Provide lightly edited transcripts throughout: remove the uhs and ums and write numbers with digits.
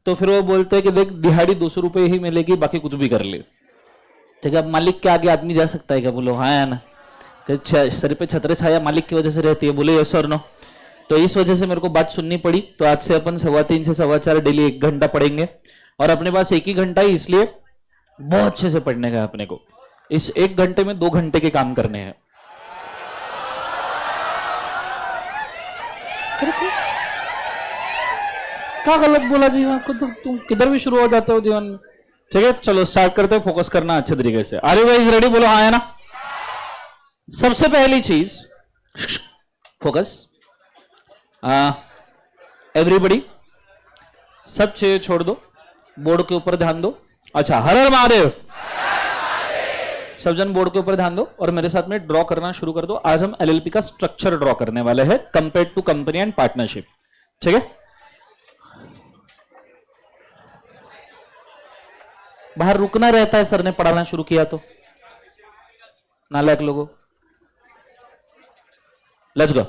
तो फिर वो बोलते हैं कि देख दिहाड़ी 200 रुपये ही मिलेगी, बाकी कुछ भी कर ले। ठीक है, अब मालिक के आगे आदमी जा सकता है क्या? बोलो हाँ या ना। सर पे छत्र छाया मालिक की वजह से रहती है, बोले यस और नो। तो इस वजह से मेरे को बात सुननी पड़ी। तो आज से अपन 3:15 से 4:15 डेली 1 घंटा पढ़ेंगे, और अपने पास एक ही घंटा ही, इसलिए बहुत अच्छे से पढ़ने का अपने को। इस 1 घंटे में 2 घंटे के काम करने हैं। क्या गलत बोला जीवन को? तुम किधर भी शुरू हो जाते हो जीवन में। ठीक है, चलो स्टार्ट करते हैं। फोकस करना अच्छे तरीके से। Are you guys ready? बोलो हाँ है ना। सबसे पहली चीज फोकस। एवरीबडी सब चीजें छोड़ दो, बोर्ड के ऊपर ध्यान दो। अच्छा, हर हर महादेव। सब जन बोर्ड के ऊपर ध्यान दो और मेरे साथ में ड्रॉ करना शुरू कर दो। आज हम एलएलपी का स्ट्रक्चर ड्रॉ करने वाले हैं, compare to company and partnership. ठीक है, बाहर रुकना रहता है, सर ने पढ़ाना शुरू किया तो। नालायक लोगों, let's go.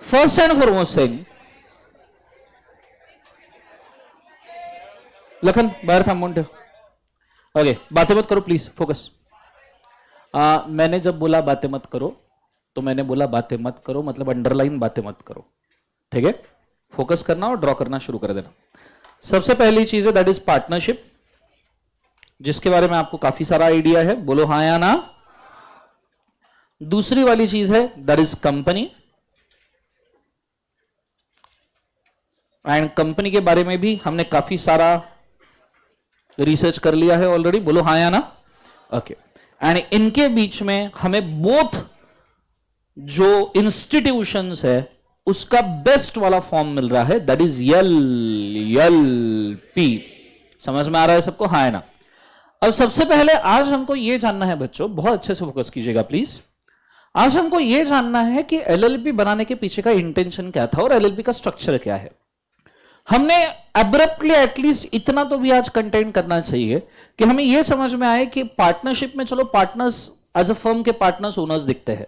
First and foremost thing, Lakhan बाहर था मुंडे। ओके, बातें मत करो प्लीज, फोकस। मैंने जब बोला बातें मत करो, तो मैंने बोला बातें मत करो, मतलब अंडरलाइन बातें मत करो। ठीक है, फोकस करना और ड्रॉ करना शुरू कर देना। सबसे पहली चीज है दैट इज पार्टनरशिप, जिसके बारे में आपको काफी सारा आइडिया है। बोलो हाँ या ना। दूसरी वाली चीज है that is company, and company के बारे में भी हमने काफी सारा रिसर्च कर लिया है ऑलरेडी। बोलो हाँ या ना। ओके, एंड इनके बीच में हमें बोथ जो इंस्टीट्यूशंस है उसका बेस्ट वाला फॉर्म मिल रहा है, दैट इज एल पी। समझ में आ रहा है सबको? हाँ है ना। अब सबसे पहले आज हमको यह जानना है बच्चों, बहुत अच्छे से फोकस कीजिएगा प्लीज। आज हमको यह जानना है कि एलएलपी बनाने के पीछे का इंटेंशन क्या था और एलएलपी का स्ट्रक्चर क्या है। हमने एब्रप्टली एटलीस्ट इतना तो भी आज कंटेंट करना चाहिए कि हमें यह समझ में आए कि पार्टनरशिप में, चलो पार्टनर्स एज अ फर्म के पार्टनर्स ओनर्स दिखते हैं,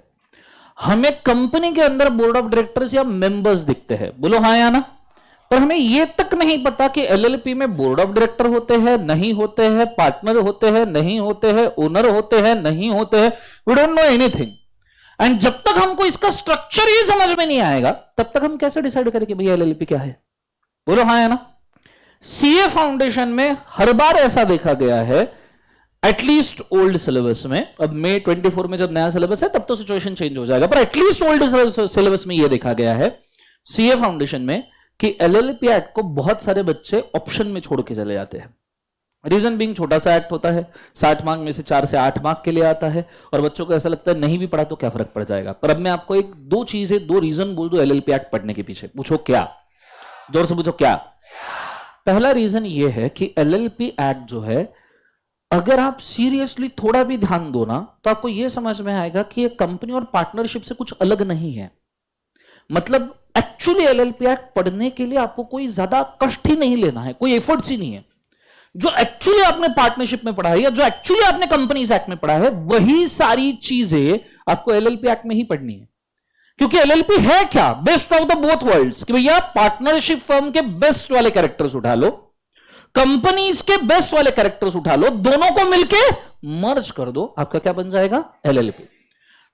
हमें कंपनी के अंदर बोर्ड ऑफ डायरेक्टर्स या मेंबर्स दिखते हैं। बोलो हाँ या ना। पर हमें यह तक नहीं पता कि एलएलपी में बोर्ड ऑफ डायरेक्टर होते हैं, नहीं होते हैं, पार्टनर होते हैं, नहीं होते हैं, ओनर होते हैं, नहीं होते हैं। We don't know anything. And जब तक हमको इसका स्ट्रक्चर ही समझ में नहीं आएगा, तब तक हम कैसे डिसाइड करें कि भैया एलएलपी क्या है? बोलो हाँ है ना। सीए फाउंडेशन में हर बार ऐसा देखा गया है, एटलीस्ट ओल्ड सिलेबस में। अब मई 24 में जब नया सिलेबस है तब तो सिचुएशन चेंज हो जाएगा, पर एटलीस्ट ओल्ड सिलेबस में यह देखा गया है सीए फाउंडेशन में कि एलएलपी एक्ट को बहुत सारे बच्चे ऑप्शन में छोड़ के चले जाते हैं। रीजन बीइंग, छोटा सा एक्ट होता है, 60 मार्क में से 4 से 8 मार्क के लिए आता है, और बच्चों को ऐसा लगता है नहीं भी पढ़ा तो क्या फर्क पड़ जाएगा। पर अब मैं आपको एक दो चीजें, दो रीजन बोल दूं एलएलपी एक्ट पढ़ने के पीछे। पूछो क्या? जोर से पूछो क्या? पहला रीजन यह है कि एलएलपी एक्ट जो है, अगर आप सीरियसली थोड़ा भी ध्यान दो ना, तो आपको यह समझ में आएगा कि ये कंपनी और पार्टनरशिप से कुछ अलग नहीं है। मतलब एक्चुअली एलएलपी एक्ट पढ़ने के लिए आपको कोई ज्यादा कष्ट ही नहीं लेना है, कोई एफर्ट्स ही नहीं है। जो एक्चुअली आपने पार्टनरशिप में पढ़ा है या जो एक्चुअली आपने कंपनीज एक्ट में पढ़ा है, वही सारी चीजें आपको एलएलपी एक्ट में ही पढ़नी है। क्योंकि एलएलपी है क्या? Best of the both worlds, कि भैया पार्टनरशिप फर्म के बेस्ट वाले कैरेक्टर्स उठा लो, कंपनीज के बेस्ट वाले कैरेक्टर्स उठा लो, दोनों को मिलके मर्ज कर दो, आपका क्या बन जाएगा? एलएलपी।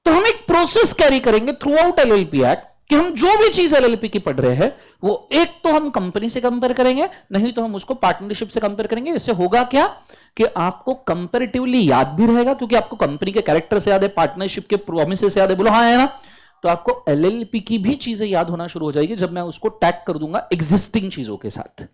तो हम एक प्रोसेस कैरी करेंगे थ्रू आउट एलएलपी एक्ट कि हम जो भी चीज एलएलपी की पढ़ रहे हैं, वो एक तो हम कंपनी से कंपेयर करेंगे, नहीं तो हम उसको पार्टनरशिप से कंपेयर करेंगे। इससे होगा क्या कि आपको कंपैरेटिवली याद भी रहेगा, क्योंकि आपको कंपनी के कैरेक्टर से याद है, पार्टनरशिप के प्रोमिसेस से याद है। बोलो हाँ है ना। तो आपको एलएलपी की भी चीजें याद होना शुरू हो जाएगी जब मैं उसको टैग कर दूंगा एग्जिस्टिंग चीजों के साथ।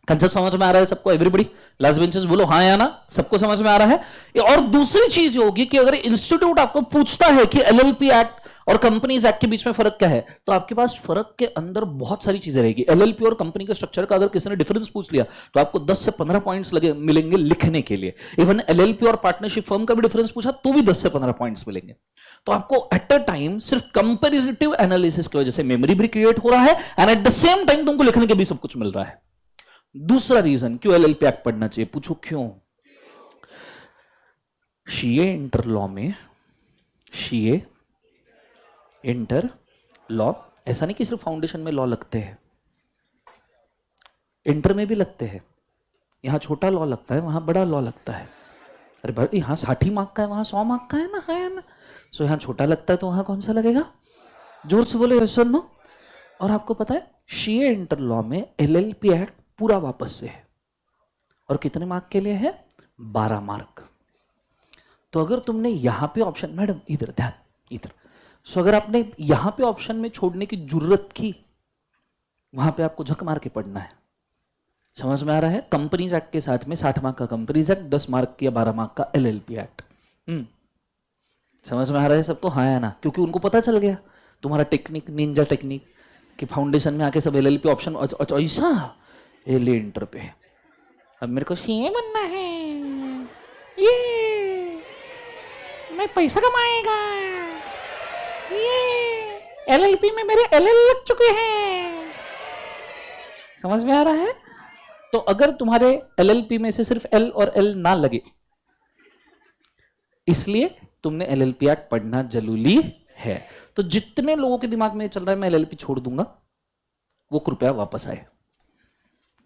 कंसेप्ट समझ में आ रहा है सबको? एवरीबॉडी लास्ट बेंचेस बोलो हाँ या ना। सबको समझ में आ रहा है? और दूसरी चीज होगी कि अगर इंस्टीट्यूट आपको पूछता है कि एलएलपी एक्ट और कंपनीज एक्ट के बीच में फर्क क्या है, तो आपके पास फर्क के अंदर बहुत सारी चीजें रहेगी। एलएलपी और कंपनी के स्ट्रक्चर का अगर किसी ने डिफरेंस पूछ लिया तो आपको 10 से 15 पॉइंट्स लगे मिलेंगे लिखने के लिए। इवन एलएलपी और पार्टनरशिप फर्म का भी डिफरेंस पूछा तो भी 10 से 15 पॉइंट्स मिलेंगे। तो आपको एट अ टाइम सिर्फ कंपैरेटिव एनालिसिस की वजह से मेमोरी भी क्रिएट हो रहा है, and at the same time तुमको लिखने के भी सब कुछ मिल रहा है। दूसरा रीजन क्यों एलएलपी एक्ट पढ़ना चाहिए, पूछो क्यों? सीए इंटर लॉ में, सीए इंटर लॉ, ऐसा नहीं कि सिर्फ फाउंडेशन में लॉ लगते हैं, इंटर में भी लगते हैं, यहाँ छोटा लॉ लगता है, वहां बड़ा लॉ लगता है। अरे भाई यहाँ 60 मार्क का है, वहां 100 मार्क का है ना, है ना। सो यहाँ छोटा लगता है तो वहां कौन सा लगेगा? जोर से बोले यस और नो। और आपको पता है सीए इंटर लॉ में एलएलपी एक्ट पूरा वापस से है, और कितने मार्क के लिए है? 12 मार्क। तो अगर तुमने यहां पे ऑप्शन, मैडम इधर ध्यान, इधर, सो अगर आपने यहां पे ऑप्शन में छोड़ने की जरूरत की, वहां पे आपको झक मार के पढ़ना है। समझ में आ रहा है? कंपनीज एक्ट के साथ में 60 मार्क का कंपनीज एक्ट, 10 मार्क या 12 मार्क का एलएलपी एक्ट। समझ में आ रहा है सबको? हाँ या ना? क्योंकि उनको पता चल गया तुम्हारा टेक्निक, निंजा टेक्निक, कि फाउंडेशन में आके सब एलएलपी ऑप्शन, अच्छा ऐसा एलए इंटर पे, अब मेरे को सीए बनना है, ये मैं पैसा कमाएगा, ये एलएलपी में मेरे एलएल लग चुके हैं। समझ में आ रहा है? तो अगर तुम्हारे एलएलपी में से सिर्फ एल और एल ना लगे, इसलिए तुमने एलएलपी एक्ट पढ़ना जरूरी है। तो जितने लोगों के दिमाग में चल रहा है मैं एलएलपी छोड़ दूंगा, वो कृपया वापस आए,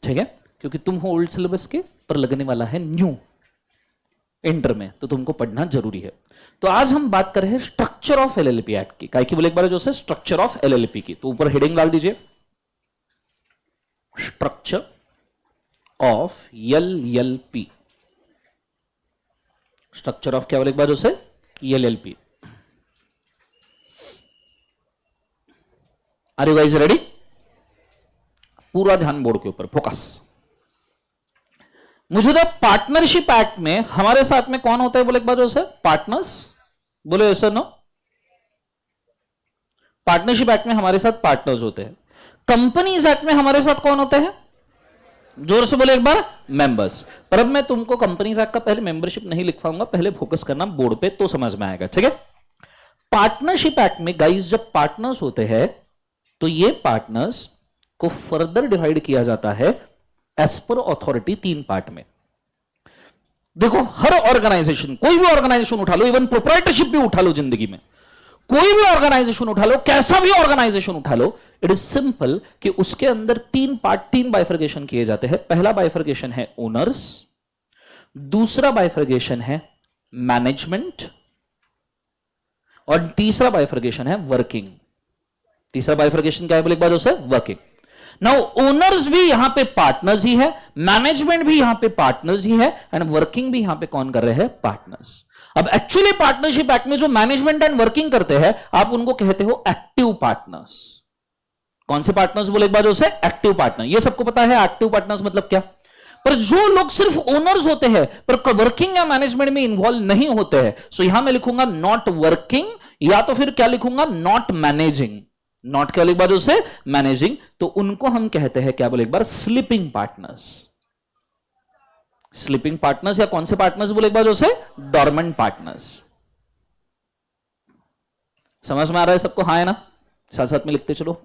ठीक है? क्योंकि तुम हो ओल्ड सिलेबस के, पर लगने वाला है न्यू इंटर में, तो तुमको पढ़ना जरूरी है। तो आज हम बात कर रहे हैं स्ट्रक्चर ऑफ एलएलपी एक्ट की। काय की बोले एक बार जो से स्ट्रक्चर ऑफ एलएलपी की, तो ऊपर हेडिंग डाल दीजिए, structure of LLP. Structure of क्या बोले एक बार जो से? LLP. Are you guys ready? पूरा ध्यान बोर्ड के ऊपर, फोकस। मुझे तो पार्टनरशिप एक्ट में हमारे साथ में कौन होता है बोले एक बार जो से? पार्टनर्स। बोले सर नो? पार्टनरशिप एक्ट में हमारे साथ पार्टनर्स होते हैं। कंपनीज एक्ट में हमारे साथ कौन होते हैं? जोर से बोले एक बार, मेंबर्स। पर अब मैं तुमको कंपनीज एक्ट का पहले मेंबरशिप नहीं लिखवाऊंगा, पहले फोकस करना बोर्ड पे, तो समझ में आएगा, ठीक है? पार्टनरशिप एक्ट में गाइस जब पार्टनर्स होते हैं तो ये पार्टनर्स को फर्दर डिवाइड किया जाता है एज पर अथॉरिटी 3 पार्ट में। देखो हर ऑर्गेनाइजेशन, कोई भी ऑर्गेनाइजेशन उठा लो, इवन प्रोप्राइटरशिप भी उठा लो, जिंदगी में कोई भी ऑर्गेनाइजेशन उठा लो, कैसा भी ऑर्गेनाइजेशन उठा लो, इट इज सिंपल कि उसके अंदर 3 पार्ट, 3 बाइफर्केशन किए जाते हैं। पहला बाइफर्केशन है ओनर्स, दूसरा बाइफर्केशन है मैनेजमेंट, और तीसरा बाइफर्केशन है वर्किंग। तीसरा बाइफर्केशन क्या है बोले एक बार उसे? वर्किंग। नाउ ओनर्स भी यहां पे पार्टनर्स ही है, मैनेजमेंट भी यहां पे पार्टनर्स ही है, एंड वर्किंग भी यहां पे कौन कर रहे हैं? पार्टनर्स। अब एक्चुअली पार्टनरशिप एक्ट में जो मैनेजमेंट एंड वर्किंग करते हैं, आप उनको कहते हो एक्टिव पार्टनर्स। कौन से पार्टनर्स बोले एक बार उसे? Active partner. ये सबको पता है एक्टिव पार्टनर्स मतलब क्या। पर जो लोग सिर्फ ओनर्स होते हैं पर वर्किंग या मैनेजमेंट में इन्वॉल्व नहीं होते हैं, सो यहां मैं लिखूंगा नॉट वर्किंग, या तो फिर क्या लिखूंगा? Not managing. नॉट क्या एक बार उसे? मैनेजिंग। तो उनको हम कहते हैं क्या बोले एक बार? Sleeping partners. स्लीपिंग पार्टनर्स या कौन से पार्टनर्स बोले एक बार उसे? Dormant partners. समझ में आ रहा है सबको? हाँ है ना? साथ साथ में लिखते चलो।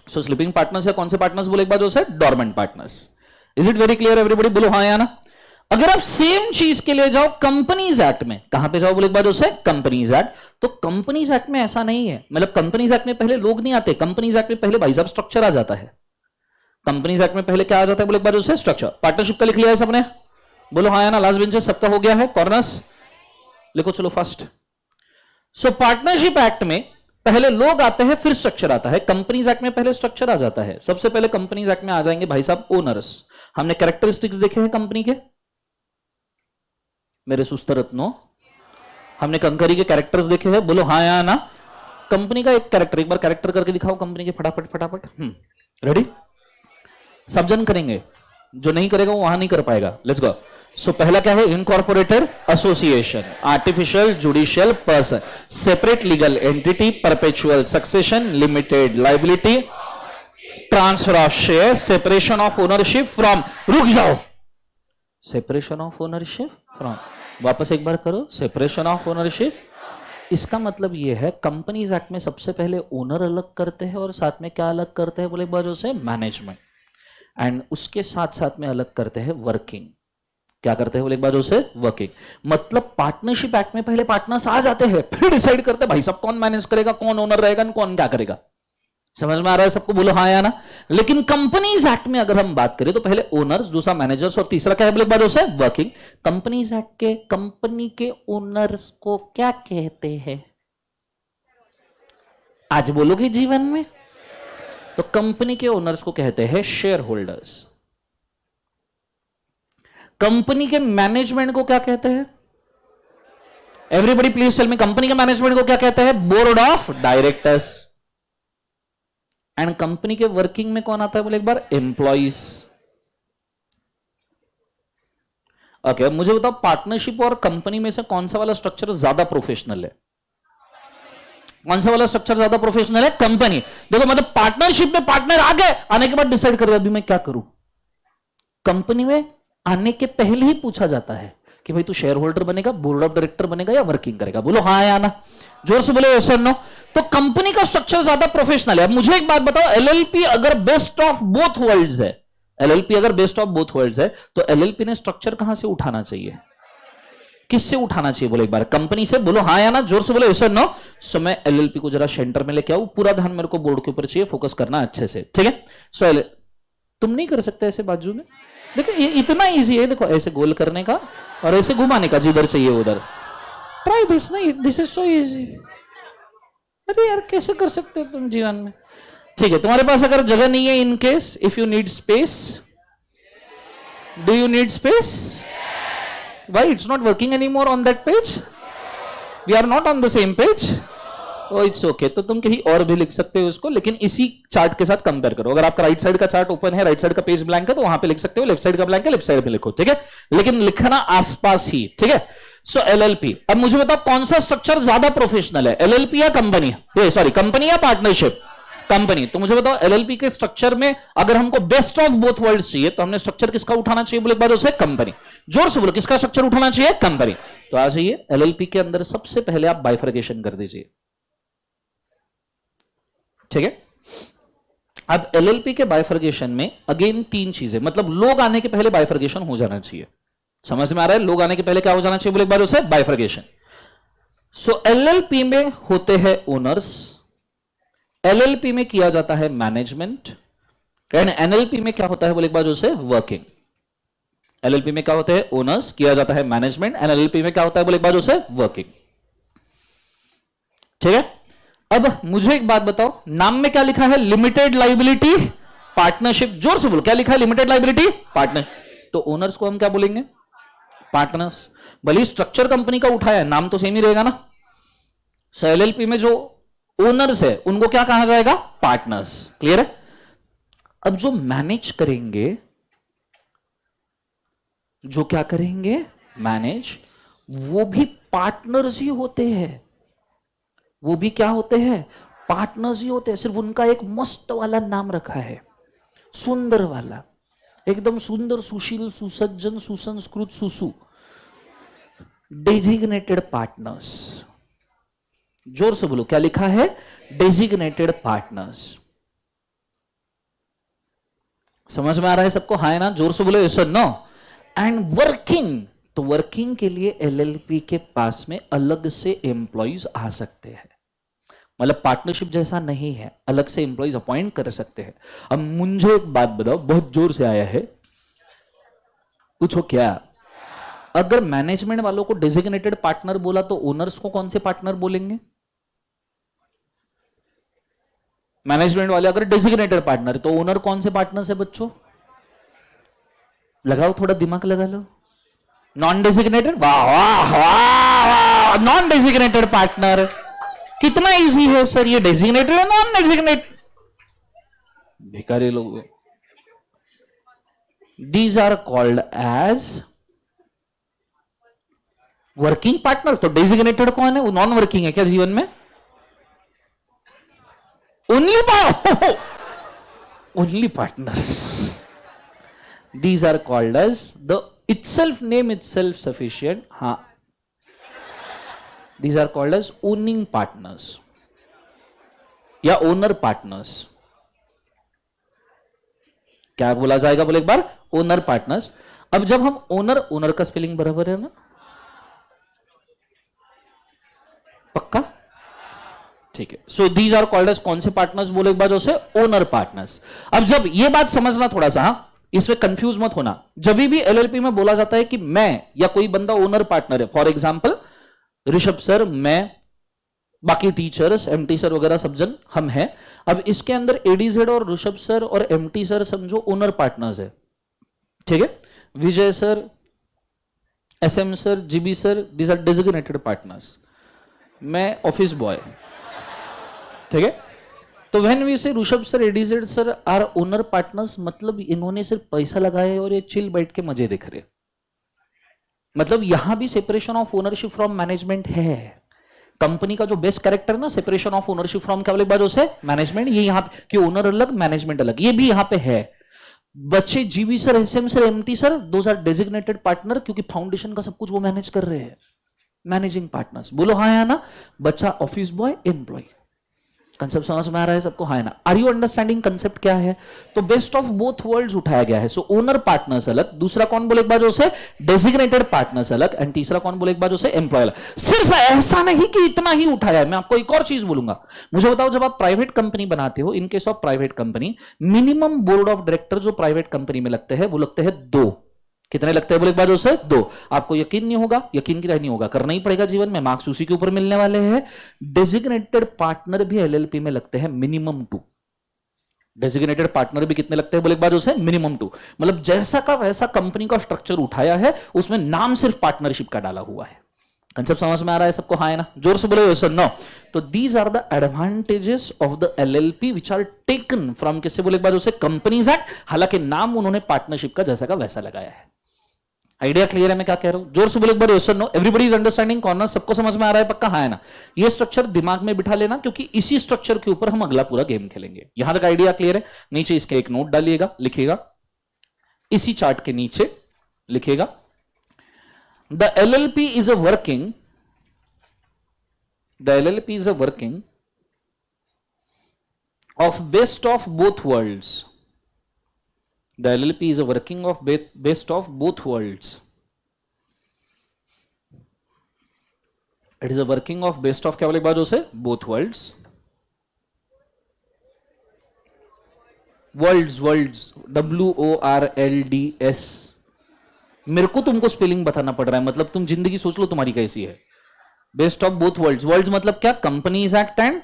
सो स्लीपिंग पार्टनर्स या कौन से पार्टनर्स बोले एक बार उसे? Dormant partners. Is it very clear everybody? बोलो हाँ या ना? अगर आप सेम चीज के लिए जाओ कंपनीज एक्ट में, कहां पे जाओ बोले एक बार उसे? Companies act. तो कंपनीज एक्ट में ऐसा नहीं है, मतलब कंपनीज एक्ट में पहले लोग नहीं आते, कंपनीज एक्ट में पहले भाई साहब स्ट्रक्चर आ जाता है। कंपनीज एक्ट में पहले क्या आ जाता है बोले एक बार उसे? स्ट्रक्चर। पार्टनरशिप का लिख लिया है सबने? बोलो हाँ या ना? लास्ट बेंचेस सबका हो गया है? कॉर्नर्स लिखो चलो फर्स्ट। सो पार्टनरशिप एक्ट में पहले लोग आते हैं फिर स्ट्रक्चर आता है। कंपनीज एक्ट में पहले स्ट्रक्चर आ जाता है। सबसे पहले कंपनीज एक्ट में आ जाएंगे भाई साहब ओनर्स। हमने कैरेक्टरिस्टिक्स देखे हैं कंपनी के, मेरे सुस्त रत्नो, हमने कंकरी के कैरेक्टर्स देखे हैं। बोलो हाँ या ना? कंपनी का एक कैरेक्टर, एक बार कैरेक्टर करके दिखाओ कंपनी के, फटाफट फटाफट। रेडी? सब जन करेंगे, जो नहीं करेगा वो वहां नहीं कर पाएगा। Let's go. सो पहला क्या है? Incorporated association, artificial judicial person, separate legal entity, perpetual succession, limited liability, transfer of share, separation of ownership from, रुक जाओ, सेपरेशन ऑफ ओनरशिप फ्रॉम, वापस एक बार करो, सेपरेशन ऑफ ओनरशिप। इसका मतलब यह है कंपनीज एक्ट में सबसे पहले ओनर अलग करते हैं और साथ में क्या अलग करते हैं बोले एक बार उसे? मैनेजमेंट। एंड उसके साथ साथ में अलग करते हैं वर्किंग। क्या करते हैं बोले एक बार उसे? वर्किंग। मतलब पार्टनरशिप एक्ट में पहले पार्टनर्स आ जाते हैं, फिर डिसाइड करते हैं भाई साहब कौन मैनेज करेगा, कौन ओनर रहेगा, कौन क्या करेगा। समझ में आ रहा है सबको? बोलो हाँ या ना। लेकिन कंपनीज एक्ट में अगर हम बात करें तो पहले ओनर्स, दूसरा मैनेजर्स और तीसरा क्या है बोले एक बार उसे वर्किंग। कंपनीज एक्ट के कंपनी के ओनर्स को क्या कहते हैं? आज बोलोगे जीवन में? तो कंपनी के ओनर्स को कहते हैं शेयर होल्डर्स। कंपनी के मैनेजमेंट को क्या कहते हैं? Everybody please tell me, company के मैनेजमेंट को क्या कहते हैं? Board of directors. And company के वर्किंग में कौन आता है बोले एक बार? एम्प्लॉइज। ओके, मुझे बताओ पार्टनरशिप और कंपनी में से कौन सा वाला स्ट्रक्चर ज्यादा प्रोफेशनल है? कौन सा वाला स्ट्रक्चर ज्यादा प्रोफेशनल है? कंपनी। देखो मतलब पार्टनरशिप में पार्टनर आ गए, आने के बाद डिसाइड कर अभी मैं क्या करूं। कंपनी में आने के पहले ही पूछा जाता है कि भाई तू शेयर होल्डर बनेगा, बोर्ड ऑफ डायरेक्टर बनेगा या वर्किंग करेगा? बोलो हाँ या ना, जोर से बोलो यस और नो। तो कंपनी का स्ट्रक्चर ज्यादा प्रोफेशनल है। अब मुझे एक बात बताओ, एलएलपी अगर बेस्ट ऑफ बोथ वर्ल्ड्स है, एलएलपी अगर बेस्ट ऑफ बोथ वर्ल्ड्स है तो एलएलपी ने स्ट्रक्चर कहां से उठाना चाहिए? किससे उठाना चाहिए बोले एक बार? कंपनी से। बोलो हाँ या ना, जोर से बोलो यस और नो। सो मैं एलएलपी को जरा सेंटर में लेके आऊं, पूरा ध्यान मेरे को बोर्ड के ऊपर चाहिए, फोकस करना अच्छे से, ठीक है? सो तुम नहीं कर सकते ऐसे बाजू में? देखो ये इतना इजी है, देखो ऐसे गोल करने का और ऐसे घुमाने का जिधर चाहिए उधर। ट्राई दिस, नहीं दिस इज सो इजी। अरे यार कैसे कर सकते हो तुम जीवन में? ठीक है, तुम्हारे पास अगर जगह नहीं है, in case if you need space, do you need space? Why it's not working anymore on that page? We are not on the same page. Oh it's okay, तो तुम कहीं और भी लिख सकते हो इसको, लेकिन इसी चार्ट के साथ कंपेयर करो। अगर आपका राइट साइड का चार्ट ओपन है, राइट साइड का पेज ब्लैंक है, तो वहां पे लिख सकते हो, लेफ्ट साइड का ब्लैंक है, लेफ्ट साइड पे लिखो, ठीक है? लेकिन लिखना आसपास ही, ठीक है? सो एलएलपी। अब मुझे बताओ कौन सा स्ट्रक्चर ज्यादा प्रोफेशनल है, एलएलपी या कंपनी? सॉरी, कंपनी या पार्टनरशिप? कंपनी। तो मुझे बताओ एलएलपी के स्ट्रक्चर में अगर हमको बेस्ट ऑफ बोथ वर्ल्ड चाहिए तो हमने स्ट्रक्चर किसका उठाना चाहिए बोले एक बार उसे? कंपनी। जोर से बोलो, किसका स्ट्रक्चर उठाना चाहिए? कंपनी। तो आ जाइए, एलएलपी के अंदर सबसे पहले आप बाइफर्केशन कर दीजिए, ठीक है? अब एलएलपी के बाइफर्केशन में अगेन तीन चीजें, मतलब लोग आने के पहले बाइफर्केशन हो जाना चाहिए। समझ में आ रहा है? लोग आने के पहले क्या हो जाना चाहिए बोले एक बार उसे? बाइफर्केशन। सो एलएलपी में होते हैं ओनर्स, एलएलपी में किया जाता है मैनेजमेंट, एंड एनएलपी में क्या होता है बोले एक बार उसे? वर्किंग। एलएलपी में क्या होते हैं? ओनर्स, किया जाता है मैनेजमेंट, एंड एलएलपी में क्या होता है बोले एक बार उसे? वर्किंग, ठीक है? अब मुझे एक बात बताओ, नाम में क्या लिखा है? Limited liability partnership. जोर से बोलो, क्या लिखा है? Limited liability partner. तो ओनर्स को हम क्या बोलेंगे? पार्टनर्स। भले स्ट्रक्चर कंपनी का उठाया है, नाम तो सेम ही रहेगा ना। सो एलएलपी में जो ओनर्स है उनको क्या कहा जाएगा? पार्टनर्स। क्लियर है? अब जो मैनेज करेंगे, जो क्या करेंगे? मैनेज, वो भी पार्टनर्स ही होते हैं। वो भी क्या होते हैं? पार्टनर्स ही होते हैं। सिर्फ उनका एक मस्त वाला नाम रखा है, सुंदर वाला, एकदम सुंदर, सुशील, सुसज्जन, सुसंस्कृत, सुसु, डेजिग्नेटेड पार्टनर्स। जोर से बोलो, क्या लिखा है? Designated partners. समझ में आ रहा है सबको? हाँ है ना? जोर से बोलो यस और नो। एंड वर्किंग, तो वर्किंग के लिए एलएलपी के पास में अलग से एम्प्लॉइज आ सकते हैं, मतलब पार्टनरशिप जैसा नहीं है, अलग से एम्प्लॉइज अपॉइंट कर सकते हैं। अब मुझे एक बात बताओ, बहुत जोर से आया है, पूछो क्या? अगर मैनेजमेंट वालों को डेजिग्नेटेड पार्टनर बोला तो ओनर्स को कौन से पार्टनर बोलेंगे? मैनेजमेंट वाले अगर डेजिग्नेटेड पार्टनर, तो ओनर कौन से पार्टनर है बच्चों? लगाओ, थोड़ा दिमाग लगा लो। Non designated. वाह वाह वाह, नॉन डेजिग्नेटेड पार्टनर। कितना इजी है सर ये, डेजिग्नेटेड है नॉन डेजिग्नेटेड? भिखारी लोग। These are called as working partner. तो डेजिग्नेटेड कौन है? वो नॉन वर्किंग है क्या जीवन में? Only partners. These are called as the itself name itself sufficient. हाँ, these are called as owning partners या ओनर पार्टनर्स। क्या बोला जाएगा बोले एक बार? Owner partners. अब जब हम ओनर, ओनर का स्पेलिंग बराबर है ना? पक्का? ठीक है, so these are called as कौन से पार्टनर्स बोले एक बार जो से ओनर पार्टनर्स। अब जब ये बात समझना थोड़ा सा, इसमें कंफ्यूज मत होना। जब भी एलएलपी में बोला जाता है कि मैं या कोई बंदा ओनर पार्टनर है, फॉर एग्जांपल ऋषभ सर, मैं, बाकी टीचर्स, एमटी सर वगैरह सब जन हम हैं। अब इसके अंदर एडीजेड और ऋषभ सर और एमटी सर समझो ओनर पार्टनर्स है, ठीक है। Vijay sir, SM sir, GB sir, these are designated partners. मैं ऑफिस बॉय, ठीक है। तो when we say Rishabh sir, ADZ sir are owner partners, मतलब इन्होंने सिर्फ पैसा लगाया और ये चिल बैठ के मजे देख रहे। मतलब यहां भी separation of ownership from management है। कंपनी का जो बेस्ट कैरेक्टर ना, सेपरेशन ऑफ ओनरशिप फ्रॉम क्या बोले बाजू से मैनेजमेंट, ये यहां कि ओनर अलग मैनेजमेंट अलग, ये भी यहां पे है। बच्चे GV sir, SM sir, MT sir, those are designated partner, क्योंकि फाउंडेशन का सब कुछ वो मैनेज कर रहे हैं, मैनेजिंग पार्टनर्स। बोलो हाँ या ना। बच्चा ऑफिस बॉय, एम्प्लॉय। कंसेप्ट समझ में आ रहा है सबको, हाँ ना। आर यू अंडरस्टैंडिंग कंसेप्ट क्या है? तो बेस्ट ऑफ बोथ वर्ल्ड्स उठाया गया है। सो ओनर पार्टनर्स अलग, दूसरा कौन बोले एक बार उसे डेजिग्नेटेड पार्टनर्स अलग, एंड तीसरा कौन बोले एक बार उसे एम्प्लॉय अलग। सिर्फ ऐसा नहीं कि इतना ही उठाया है, मैं आपको एक और चीज बोलूंगा। मुझे बताओ, जब आप प्राइवेट कंपनी बनाते हो, in case of private company, minimum board of director जो प्राइवेट कंपनी में लगते हैं वो लगते हैं 2। कितने लगते हैं बोले एक बार उसे 2। आपको यकीन नहीं होगा, यकीन की नहीं होगा, करना ही पड़ेगा जीवन में, मार्क्स उसी के ऊपर मिलने वाले हैं। डेजिग्नेटेड पार्टनर भी एलएलपी में लगते हैं मिनिमम 2। डेजिग्नेटेड पार्टनर भी कितने लगते हैं बोले एक बार उसे मिनिमम 2। मतलब जैसा का वैसा कंपनी का स्ट्रक्चर उठाया है, उसमें नाम सिर्फ पार्टनरशिप का डाला हुआ है। कंसेप्ट समझ में आ रहा है सबको, हाँ है ना? जोर से बोलो यस और नो। तो these are the advantages of the LLP which are taken from किससे बोले एक बार उसे कंपनीज एक्ट। हालांकि नाम उन्होंने पार्टनरशिप का जैसा का वैसा लगाया है। आइडिया क्लियर है मैं क्या कह रहा हूं? जोर से बोले एक बार यस और no. Everybody is understanding corner, सबको समझ में आ रहा है पक्का, हाँ है ना? ये स्ट्रक्चर दिमाग में बिठा लेना, क्योंकि इसी स्ट्रक्चर के ऊपर हम अगला पूरा गेम खेलेंगे। यहां तक आइडिया क्लियर है? नीचे इसके एक नोट डालिएगा, लिखिएगा, इसी चार्ट के नीचे लिखिएगा, the LLP is a working, the LLP is a working of best of both world's. The LLP is a working of best of both worlds. It is a working of best of क्या बोले बाजू से both worlds. Worlds, worlds, WORLDS. मेरे को तुमको spelling बताना पड़ रहा है, मतलब तुम जिंदगी सोच लो तुम्हारी कैसी है। Best of both worlds, worlds मतलब क्या? Companies act and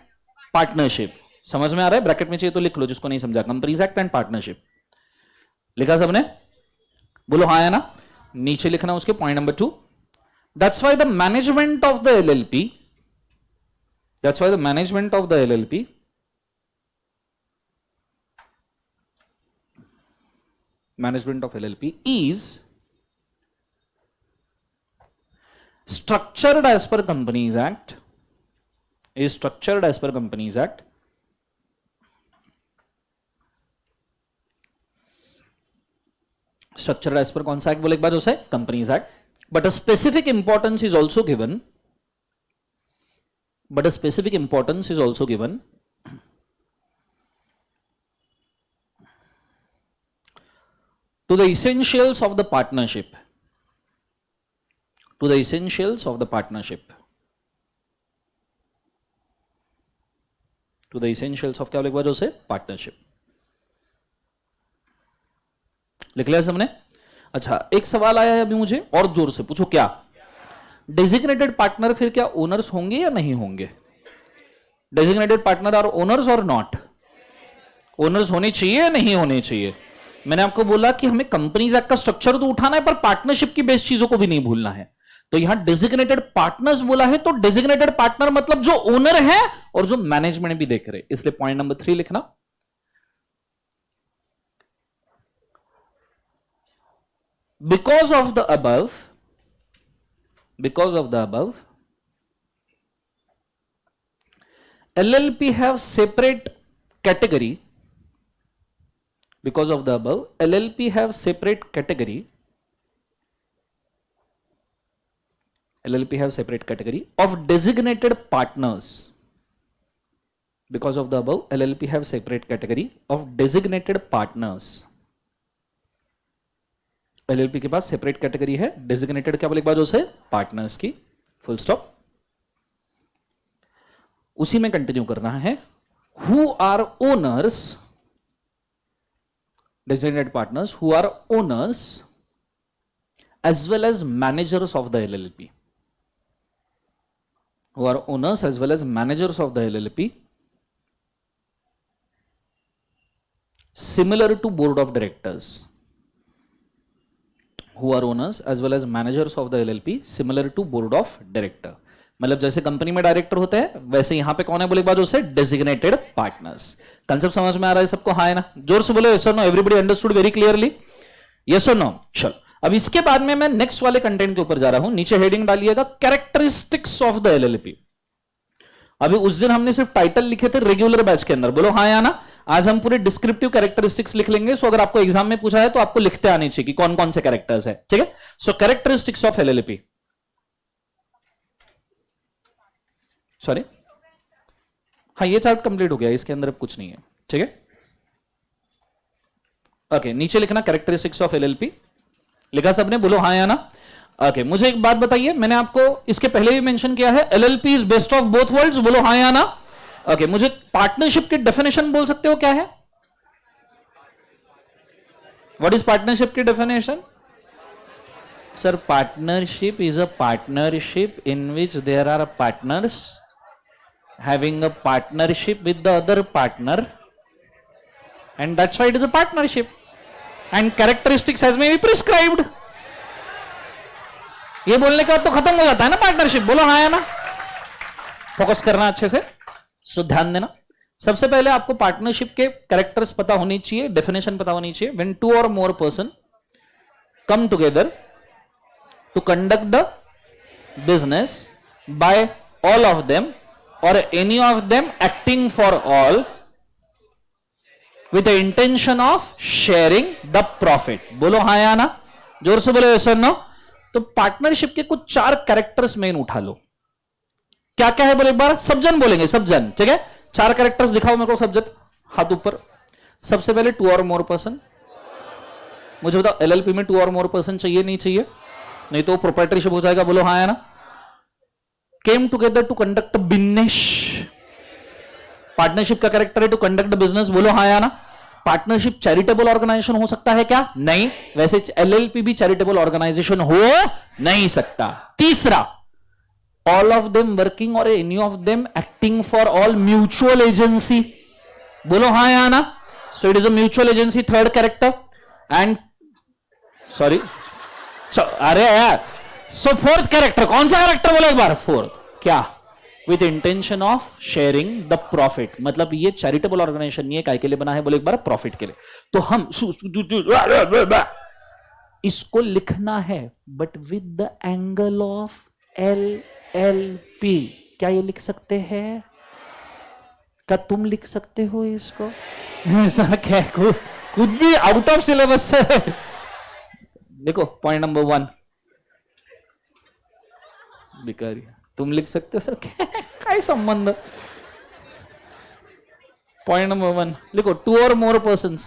partnership. समझ में आ रहा है? ब्रैकेट में चाहिए तो लिख लो, जिसको नहीं समझा। कंपनीज एक्ट एंड पार्टनरशिप लिखा सबने? बोलो हाँ है ना? नीचे लिखना उसके point number 2। That's why the management of the LLP, that's why the management of the LLP management of LLP is structured as per Companies Act, is structured as per Companies Act, structured as per कौन सा act बोले एक बार उसे? Companies Act, but a specific importance is also given, but a specific importance is also given to the essentials of the partnership, to the essentials of the partnership, to the essentials of क्या बोले एक बार उसे? Partnership. लिख लिया सबने? अच्छा, एक सवाल आया है अभी मुझे, और जोर से पूछो, क्या डेजिग्नेटेड पार्टनर फिर क्या ओनर्स होंगे या नहीं होंगे? डेजिग्नेटेड पार्टनर आर ओनर्स और नॉट? ओनर्स होने चाहिए या नहीं होने चाहिए? मैंने आपको बोला कि हमें कंपनीज एक्ट का स्ट्रक्चर तो उठाना है, पर पार्टनरशिप की बेस्ट चीजों को भी नहीं भूलना है। तो यहां डेजिग्नेटेड पार्टनर्स बोला है, तो डेजिग्नेटेड पार्टनर मतलब जो ओनर है और जो मैनेजमेंट भी देख रहे, इसलिए पॉइंट नंबर 3 लिखना। Because of the above, LLP have separate category. Because of the above, LLP have separate category. LLP have separate category of designated partners. Because of the above, LLP have separate category of designated partners. LLP के पास separate category है, designated क्या बोले एक बार उसे? Partners की, full stop. उसी में कंटिन्यू करना है। Who are owners, designated partners who are owners as well as managers of the LLP, who are owners as well as managers of the LLP, similar to board of directors, who are owners as well as managers of the LLP similar to board of director। मतलब जैसे company में director होते हैं वैसे यहां पे कौन है बोले एक बार उसे डेजिग्नेटेड पार्टनर्स। कंसेप्ट समझ में आ रहा है सबको? हाँ है ना? जोर से बोलो यस और no. Everybody understood very clearly? Yes और नो? चलो अब इसके बाद में मैं नेक्स्ट वाले कंटेंट के ऊपर जा रहा हूं। नीचे हेडिंग डालिएगा कैरेक्टरिस्टिक्स ऑफ द एलएलपी। अभी उस दिन हमने सिर्फ टाइटल लिखे थे रेगुलर बैच के अंदर, बोलो हाँ या ना? आज हम पूरे डिस्क्रिप्टिव कैरेक्टरिस्टिक्स लिख लेंगे। सो अगर आपको एग्जाम में पूछा है तो आपको लिखते आने चाहिए कि कौन कौन से कैरेक्टर्स है। ठीक है? सो कैरेक्टरिस्टिक्स ऑफ एलएलपी, सॉरी हाँ ये चार्ट कंप्लीट हो गया, इसके अंदर अब कुछ नहीं है। ठीक है? ओके, नीचे लिखना कैरेक्टरिस्टिक्स ऑफ एलएलपी। लिखा सबने? बोलो हाँ या ना? ओके, मुझे एक बात बताइए, मैंने आपको इसके पहले भी मेंशन किया है LLP is best of both world's. बोलो हाँ या ना? ओके, मुझे पार्टनरशिप की डेफिनेशन बोल सकते हो क्या है? व्हाट इज पार्टनरशिप की definition? Sir, partnership is a partnership in which there are partners having a partnership with the other partner, and that's why it is a partnership, and characteristics has may be prescribed। ये बोलने का तो खत्म हो जाता है ना partnership. बोलो हाँ या ना? फोकस करना अच्छे से। सो ध्यान देना, सबसे पहले आपको पार्टनरशिप के कैरेक्टर्स पता होनी चाहिए, डेफिनेशन पता होनी चाहिए। when two or more person come together to conduct the business by all of them or any of them acting for all with the intention of sharing the profit। बोलो हाँ या ना? जोर से बोलो यस और नो। तो partnership के कुछ चार कैरेक्टर्स मेन उठा लो। क्या क्या है बोले एक बार? सब जन बोलेंगे, सब जन। ठीक है? चार कैरेक्टर्स दिखाओ मेरे को, सब जन हाथ ऊपर। सबसे पहले टू और मोर पर्सन। मुझे बताओ एलएलपी में टू और मोर पर्सन चाहिए नहीं चाहिए? नहीं तो प्रोप्राइटरशिप हो जाएगा। बोलो हाँ या ना? came together to conduct a business। Partnership का कैरेक्टर है टू कंडक्ट बिजनेस। बोलो हाँ या ना? पार्टनरशिप चैरिटेबल ऑर्गेनाइजेशन हो सकता है क्या? नहीं। वैसे एलएलपी भी चैरिटेबल ऑर्गेनाइजेशन हो नहीं सकता। तीसरा, ऑल ऑफ देम वर्किंग और any of them acting for all mutual agency. बोलो हाँ या ना? So it is a mutual agency. Third character and sorry अरे यार, सो फोर्थ कैरेक्टर कौन सा कैरेक्टर बोलो एक बार? फोर्थ क्या? With intention of sharing the profit. मतलब ये चैरिटेबल ऑर्गेनाइजेशन नहीं है, काय के लिए बना है बोले एक बार? प्रॉफिट के लिए। तो हम इसको लिखना है but with the angle of LLP. क्या ये लिख सकते हैं? क्या तुम लिख सकते हो इसको? ऐसा क्या? खुद भी आउट ऑफ सिलेबस से। देखो पॉइंट नंबर 1, बिकारी तुम लिख सकते हो सर? क्या संबंध? पॉइंट नंबर 1 लिखो, to or more persons.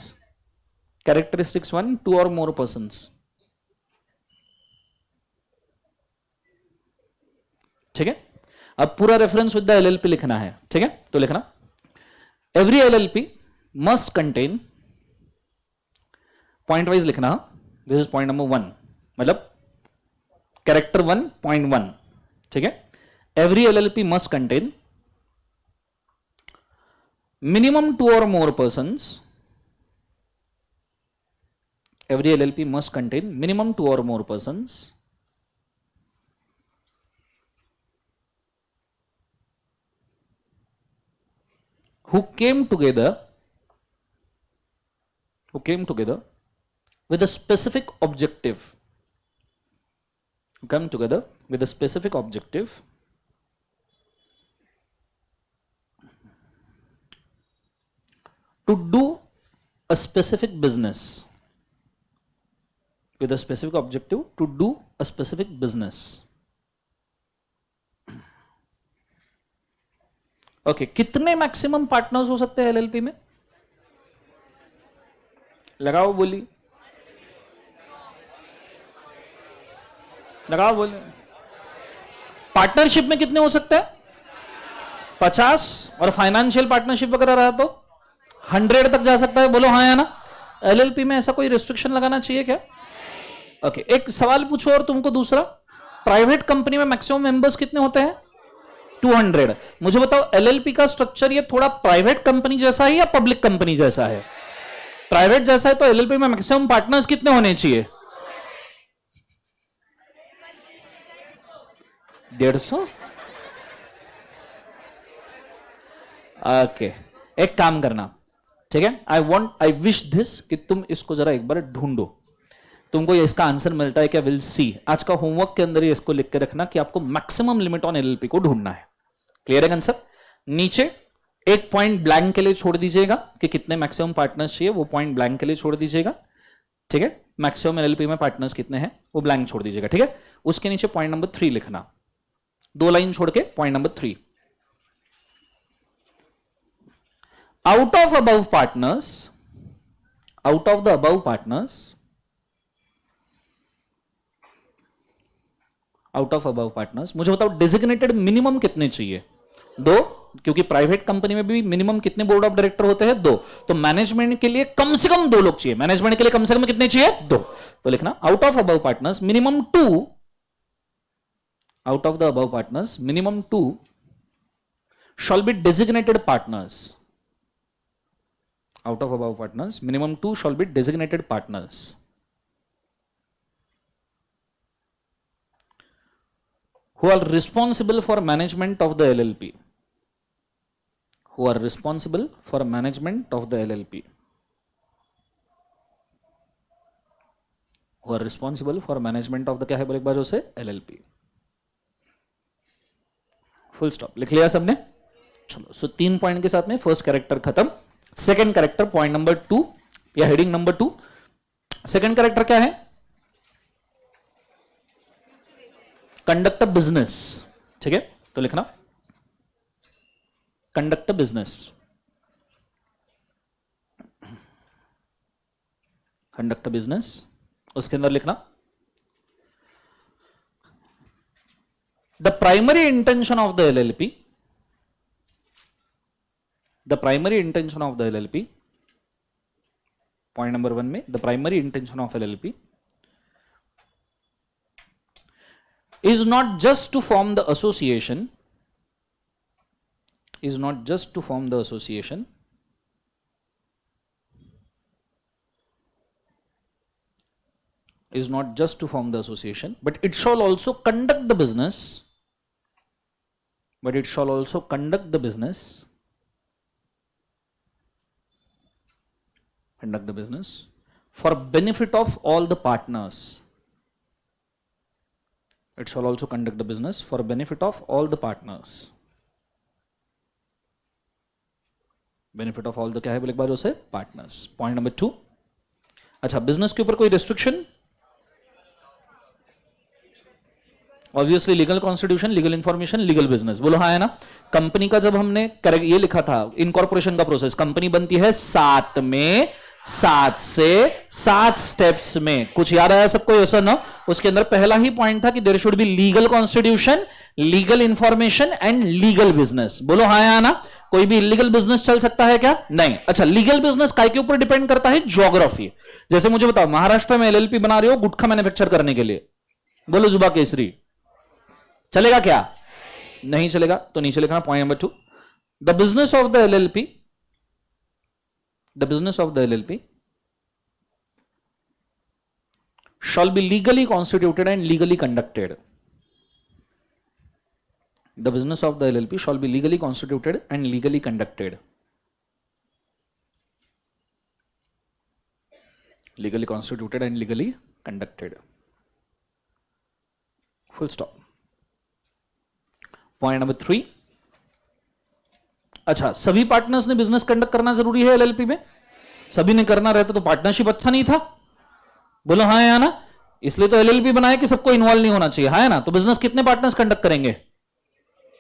Characteristics 1, to or more persons. ठीक है? अब पूरा रेफरेंस विद द एलएलपी लिखना है। ठीक है? तो लिखना every LLP must contain, point wise लिखना। दिस इज पॉइंट नंबर 1, मतलब कैरेक्टर 1 पॉइंट 1। ठीक है? Every LLP must contain minimum two or more persons. Every LLP must contain minimum two or more persons who came together with a specific objective, who come together with a specific objective to do a specific business, with a specific objective to do a specific business। Okay, कितने maximum partners हो सकते हैं LLP में? लगाओ बोली, लगाओ बोले। Partnership में कितने हो सकते हैं? 50 और फाइनेंशियल पार्टनरशिप वगैरह रहा तो 100 तक जा सकता है, बोलो हाँ या ना। एलएलपी में ऐसा कोई रिस्ट्रिक्शन लगाना चाहिए क्या? ओके, एक सवाल पूछो और तुमको दूसरा, प्राइवेट कंपनी में मैक्सिमम मेंबर्स कितने होते हैं? 200। मुझे बताओ एलएलपी का स्ट्रक्चर ये थोड़ा प्राइवेट कंपनी जैसा है या पब्लिक कंपनी जैसा है? प्राइवेट जैसा है, तो एलएलपी में मैक्सिमम पार्टनर्स कितने होने चाहिए? 150। ओके, एक काम करना, ठीक है, आई विश दिस कि तुम इसको जरा एक बार ढूंढो, तुमको ये इसका आंसर मिलता है क्या? Will see. आज का होमवर्क के अंदर ये इसको लिख के रखना कि आपको मैक्सिमम लिमिट ऑन एलएलपी को ढूंढना है। क्लियर है कंसेप्ट? नीचे एक पॉइंट ब्लैंक के लिए छोड़ दीजिएगा कि कितने मैक्सिमम पार्टनर्स चाहिए, वो पॉइंट ब्लैंक के लिए छोड़ दीजिएगा, ठीक है। मैक्सिमम एलएलपी में पार्टनर्स कितने हैं वो ब्लैंक छोड़ दीजिएगा, ठीक है। उसके नीचे पॉइंट नंबर 3 लिखना, 2 लाइन छोड़ के point number 3, out of above partners, out of the above partners, out of above partners, मुझे बताओ डेजिग्नेटेड मिनिमम कितने चाहिए? 2, क्योंकि प्राइवेट कंपनी में भी मिनिमम कितने बोर्ड ऑफ डायरेक्टर होते हैं? 2। तो मैनेजमेंट के लिए कम से कम 2 लोग चाहिए। मैनेजमेंट के लिए कम से कम कितने चाहिए? 2। तो लिखना out of above partners minimum 2, out of the above partners minimum 2 shall be designated partners, out of above partners minimum 2 shall be designated partners who are responsible for management of the LLP, who are responsible for management of the LLP, who are responsible for management of the, क्या है बोले एक बार उसे, LLP। Full stop, लिख लिया सबने? चलो, सो 3 पॉइंट के साथ में फर्स्ट कैरेक्टर खत्म। सेकंड कैरेक्टर पॉइंट नंबर 2 या हेडिंग नंबर 2, सेकंड कैरेक्टर क्या है? कंडक्ट अ बिजनेस, ठीक है। तो लिखना conduct a business, conduct a business. उसके अंदर लिखना the primary intention of the LLP, the primary intention of the LLP, point number 1 में the primary intention of LLP is not just to form the association, is not just to form the association, is not just to form the association, but it shall also conduct the business, but it shall also conduct the business, conduct the business for benefit of all the partners. It shall also conduct the business for benefit of all the partners. Benefit of all the क्या है बोले एक बार उसे, partners. Point number 2, अच्छा, business के ऊपर कोई restriction? Obviously legal constitution, legal information, legal business, बोलो हाँ है ना। कंपनी का जब हमने ये लिखा था इनकॉर्पोरेशन का प्रोसेस, कंपनी बनती है 7 में, 7 से 7 स्टेप्स में, कुछ याद आया सबको? ऐसा ना, उसके अंदर पहला ही पॉइंट था कि there should be legal constitution, legal information and legal business, बोलो हाँ या ना। कोई भी इलीगल बिजनेस चल सकता है क्या? नहीं। अच्छा, लीगल बिजनेस काय के ऊपर डिपेंड करता है? ज्योग्राफी। जैसे मुझे बताओ, महाराष्ट्र में एलएलपी बना रहे हो गुटखा मैन्युफैक्चर करने के लिए, बोलो जुबा केसरी, चलेगा क्या? नहीं चलेगा। तो नीचे लिखना point number 2, the business of the LLP, the business of the LLP shall be legally constituted and legally conducted. The business of the LLP shall be legally constituted and legally conducted. Legally constituted and legally conducted. Full stop. Point number 3. अच्छा, सभी partners ने business conduct करना जरूरी है LLP में? सभी ने करना रहता तो पार्टनरशिप अच्छा नहीं था, बोलो हाँ या ना। इसलिए तो एलएलपी बनाया कि सबको इन्वॉल्व नहीं होना चाहिए, हाँ ना। तो बिजनेस कितने पार्टनर्स कंडक्ट करेंगे?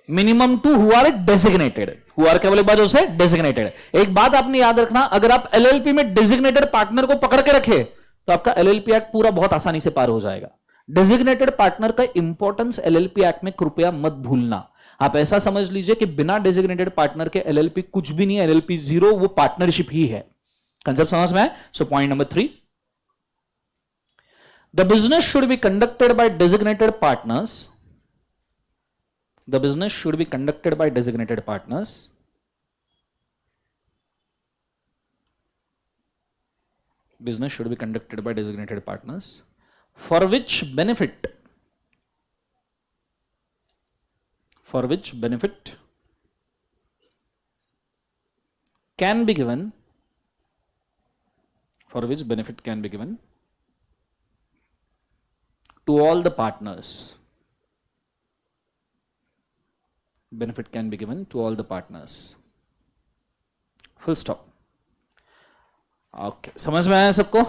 Minimum 2 who are designated, who are क्या बोले बात उसे, डेजिग्नेटेड। एक बात आपने याद रखना, अगर आप एलएलपी में डेजिग्नेटेड पार्टनर को पकड़ के रखे तो आपका एलएलपी एक्ट पूरा बहुत आसानी से पार हो जाएगा। डेजिग्नेटेड पार्टनर का इंपॉर्टेंस एलएलपी एक्ट में कृपया मत भूलना। आप ऐसा समझ लीजिए कि बिना डेजिग्नेटेड पार्टनर के एलएलपी कुछ भी नहीं है, एलएलपी जीरो, वो पार्टनरशिप ही है। कंसेप्ट समझ में है? So point number 3, the business should be conducted by designated partners, the business should be conducted by designated partners, business should be conducted by designated partners, for which benefit can be given, for which benefit can be given to all the partners, benefit can be given to all the partners, full stop। Okay, समझ में आया सबको?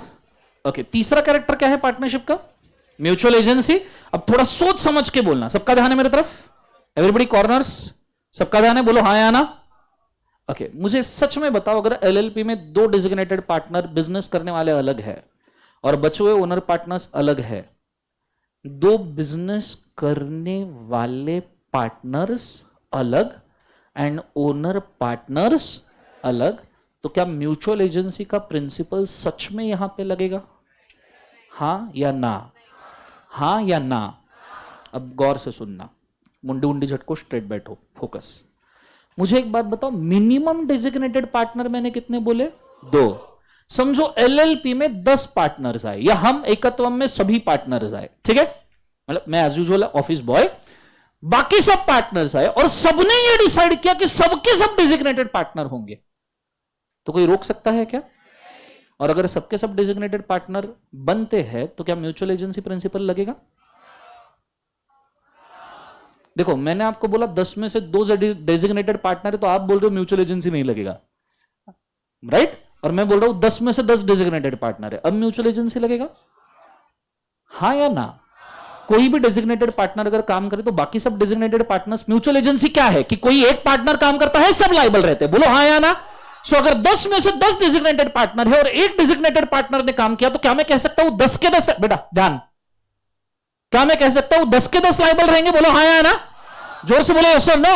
Okay, तीसरा character क्या है partnership का? Mutual agency. अब थोड़ा सोच समझ के बोलना। सबका ध्यान है मेरी तरफ? एवरीबॉडी कॉर्नर्स, सबका ध्यान है? बोलो हाँ या ना। ओके, मुझे सच में बताओ, अगर एलएलपी में 2 डेजिग्नेटेड पार्टनर बिजनेस करने वाले अलग है और बचे हुए ओनर पार्टनर्स अलग है, 2 बिजनेस करने वाले पार्टनर्स अलग एंड ओनर पार्टनर्स अलग, तो क्या म्यूचुअल एजेंसी का प्रिंसिपल सच में यहां पे लगेगा? हां या ना? हां या ना? अब गौर से सुनना, मुंडी उंडी झटको, स्ट्रेट बैठो, फोकस। मुझे एक बात बताओ, मिनिमम डेजिग्नेटेड पार्टनर मैंने कितने बोले? 2। समझो एलएलपी में 10 पार्टनर्स आए, या हम एकत्वम में सभी पार्टनर्स आए, ठीक है? मतलब मैं एज यूजुअल ऑफिस बॉय, बाकी सब पार्टनर्स आए और सबने ये डिसाइड किया कि सबके सब डेजिग्नेटेड पार्टनर होंगे, तो कोई रोक सकता है क्या? और अगर सबके सब डेजिग्नेटेड पार्टनर बनते हैं तो क्या म्यूचुअल एजेंसी प्रिंसिपल लगेगा? देखो, मैंने आपको बोला 10 में से 2 डेजिग्नेटेड पार्टनर है, तो आप बोल रहे हो म्यूचुअल एजेंसी नहीं लगेगा, राइट? और मैं बोल रहा हूं 10 में से 10 डेजिग्नेटेड पार्टनर है, अब म्यूचुअल एजेंसी लगेगा? हाँ या ना? कोई भी डेजिग्नेटेड पार्टनर अगर काम करे तो बाकी सब डेजिग्नेटेड पार्टनर्स, म्यूचुअल एजेंसी क्या है कि कोई एक पार्टनर काम करता है, सब लायबल रहते हैं। बोलो हाँ या ना? सो अगर 10 में से 10 डेजिग्नेटेड पार्टनर है और एक डेजिग्नेटेड पार्टनर ने काम किया, तो क्या मैं कह सकता हूं 10 के 10, बेटा ध्यान, क्या मैं कह सकता हूं 10 के 10 लायबल रहेंगे? बोलो हाँ या ना? जोर से बोलो यस और नो।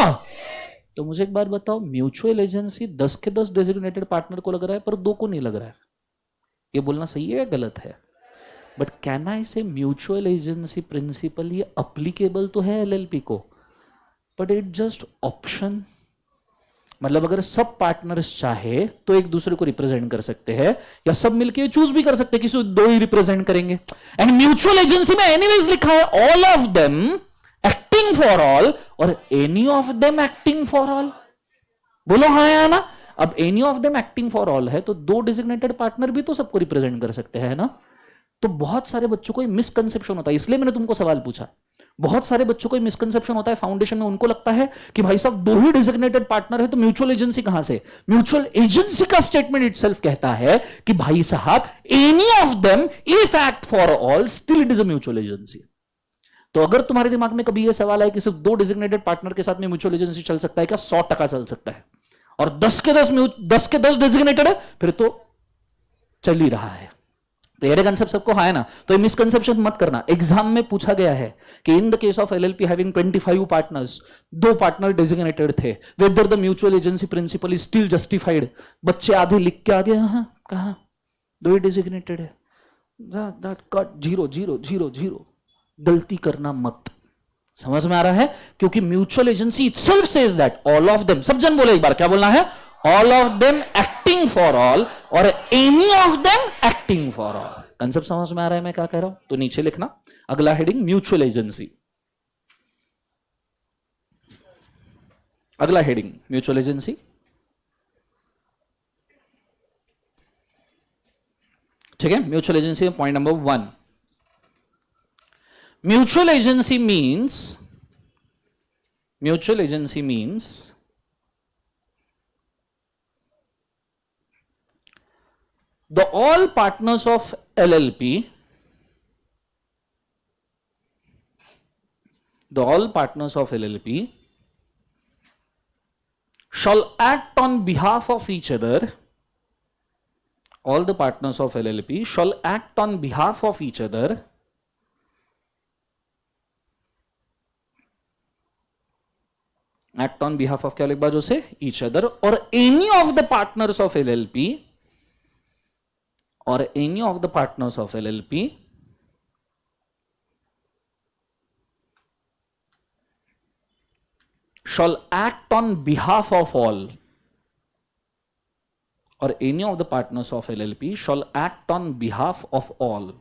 तो मुझे एक बात बताओ, म्यूचुअल एजेंसी 10 के 10 डेजिग्नेटेड पार्टनर को लग रहा है पर 2 को नहीं लग रहा है, ये बोलना सही है या गलत है? बट कैन आई से म्यूचुअल एजेंसी प्रिंसिपल ये अप्लीकेबल तो है एलएलपी को, बट इट जस्ट ऑप्शन। मतलब अगर सब पार्टनर्स चाहे तो एक दूसरे को रिप्रेजेंट कर सकते हैं, या सब मिलके चूज भी कर सकते हैं, किसी 2 ही रिप्रेजेंट करेंगे। एंड म्यूचुअल एजेंसी में एनीवेज लिखा है all of them acting for all or any of them acting for all. बोलो हाँ या ना? अब any of them acting for all है तो 2 डेजिग्नेटेड पार्टनर भी तो सबको रिप्रेजेंट कर सकते हैं ना। तो बहुत सारे बच्चों को मिसकंसेप्शन होता है, इसलिए मैंने तुमको सवाल पूछा। बहुत सारे बच्चों को मिसकंसेप्शन होता है फाउंडेशन में, उनको लगता है कि भाई साहब 2 ही डेजिग्नेटेड पार्टनर है तो म्यूचुअल एजेंसी कहां से? म्यूचुअल एजेंसी का स्टेटमेंट इटसेल्फ कहता है कि भाई साहब any of them if act for all still it is a mutual agency. तो अगर तुम्हारे दिमाग में कभी यह सवाल है कि सिर्फ 2 डेजिग्नेटेड पार्टनर के साथ में म्यूचुअल एजेंसी चल सकता है क्या? 100% चल सकता है। और 10 के 10 डेजिग्नेटेड है फिर तो चल ही रहा है। तो ये कंसेप्ट सबको हाँ है ना? तो ये मिसकंसेप्शन मत करना। एग्जाम में पूछा गया है कि in the case of LLP having 25 partners, 2 partner designated थे, whether the mutual agency principle is still justified. बच्चे आधे लिख के आ गए, हाँ कहा 2 ही डेजिग्नेटेड है, दैट कट 0 0 0 0। गलती करना मत। समझ में आ रहा है? क्योंकि mutual agency itself says that all of them, सब जन बोले एक बार, क्या बोलना है? All of them acting for all or any of them acting for all. Concept समझ में आ रहा है मैं क्या कह रहा हूं? तो नीचे लिखना अगला हेडिंग म्यूचुअल एजेंसी, अगला हेडिंग म्यूचुअल एजेंसी। ठीक है, mutual agency point number 1, mutual agency means the all partners of LLP, the all partners of LLP shall act on behalf of each other, all the partners of LLP shall act on behalf of each other act on behalf of क्या लिख बाजू से each other और any of the partners of LLP or any of the partners of LLP shall act on behalf of all or any of the partners of LLP shall act on behalf of all.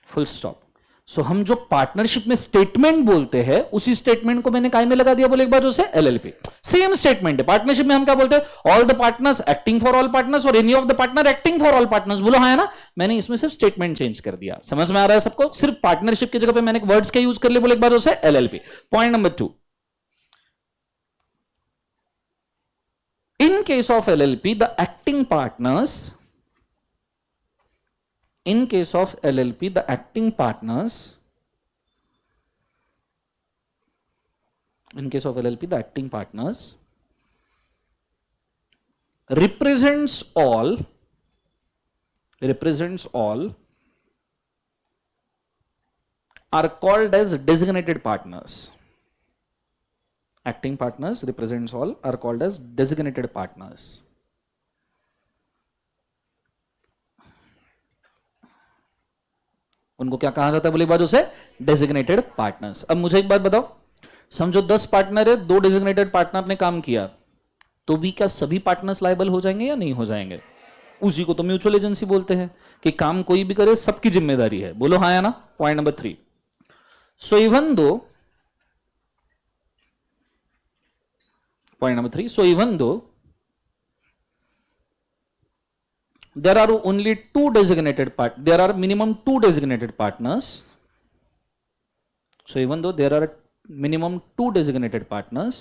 Full stop. सो हम जो partnership में statement बोलते हैं उसी statement को मैंने काय में लगा दिया बोले एक बार जो से एलएलपी सेम स्टेटमेंट है. पार्टनरशिप में हम क्या बोलते हैं all the partners acting for all partners or any of the partner acting for all partners. बोलो हाँ है ना. मैंने इसमें सिर्फ स्टेटमेंट चेंज कर दिया. समझ में आ रहा है सबको. सिर्फ पार्टनरशिप की जगह पे मैंने वर्ड्स के यूज कर लिए बोले एक बार जो से LLP. Point number 2. In case of LLP the acting partners in case of LLP the acting partners represents all are called as designated partners. Acting partners represents all are called as designated partners. उनको क्या कहा जाता है बोले बाजू से designated partners. अब मुझे एक बात बताओ, समझो 10 पार्टनर है, 2 डेजिग्नेटेड पार्टनर ने काम किया तो भी क्या सभी पार्टनर्स लायबल हो जाएंगे या नहीं हो जाएंगे? उसी को तो म्यूचुअल एजेंसी बोलते हैं कि काम कोई भी करे सबकी जिम्मेदारी है. बोलो हाँ या ना. Point number 3. So even though there are only 2 designated there are minimum 2 designated partners. So even though there are minimum 2 designated partners,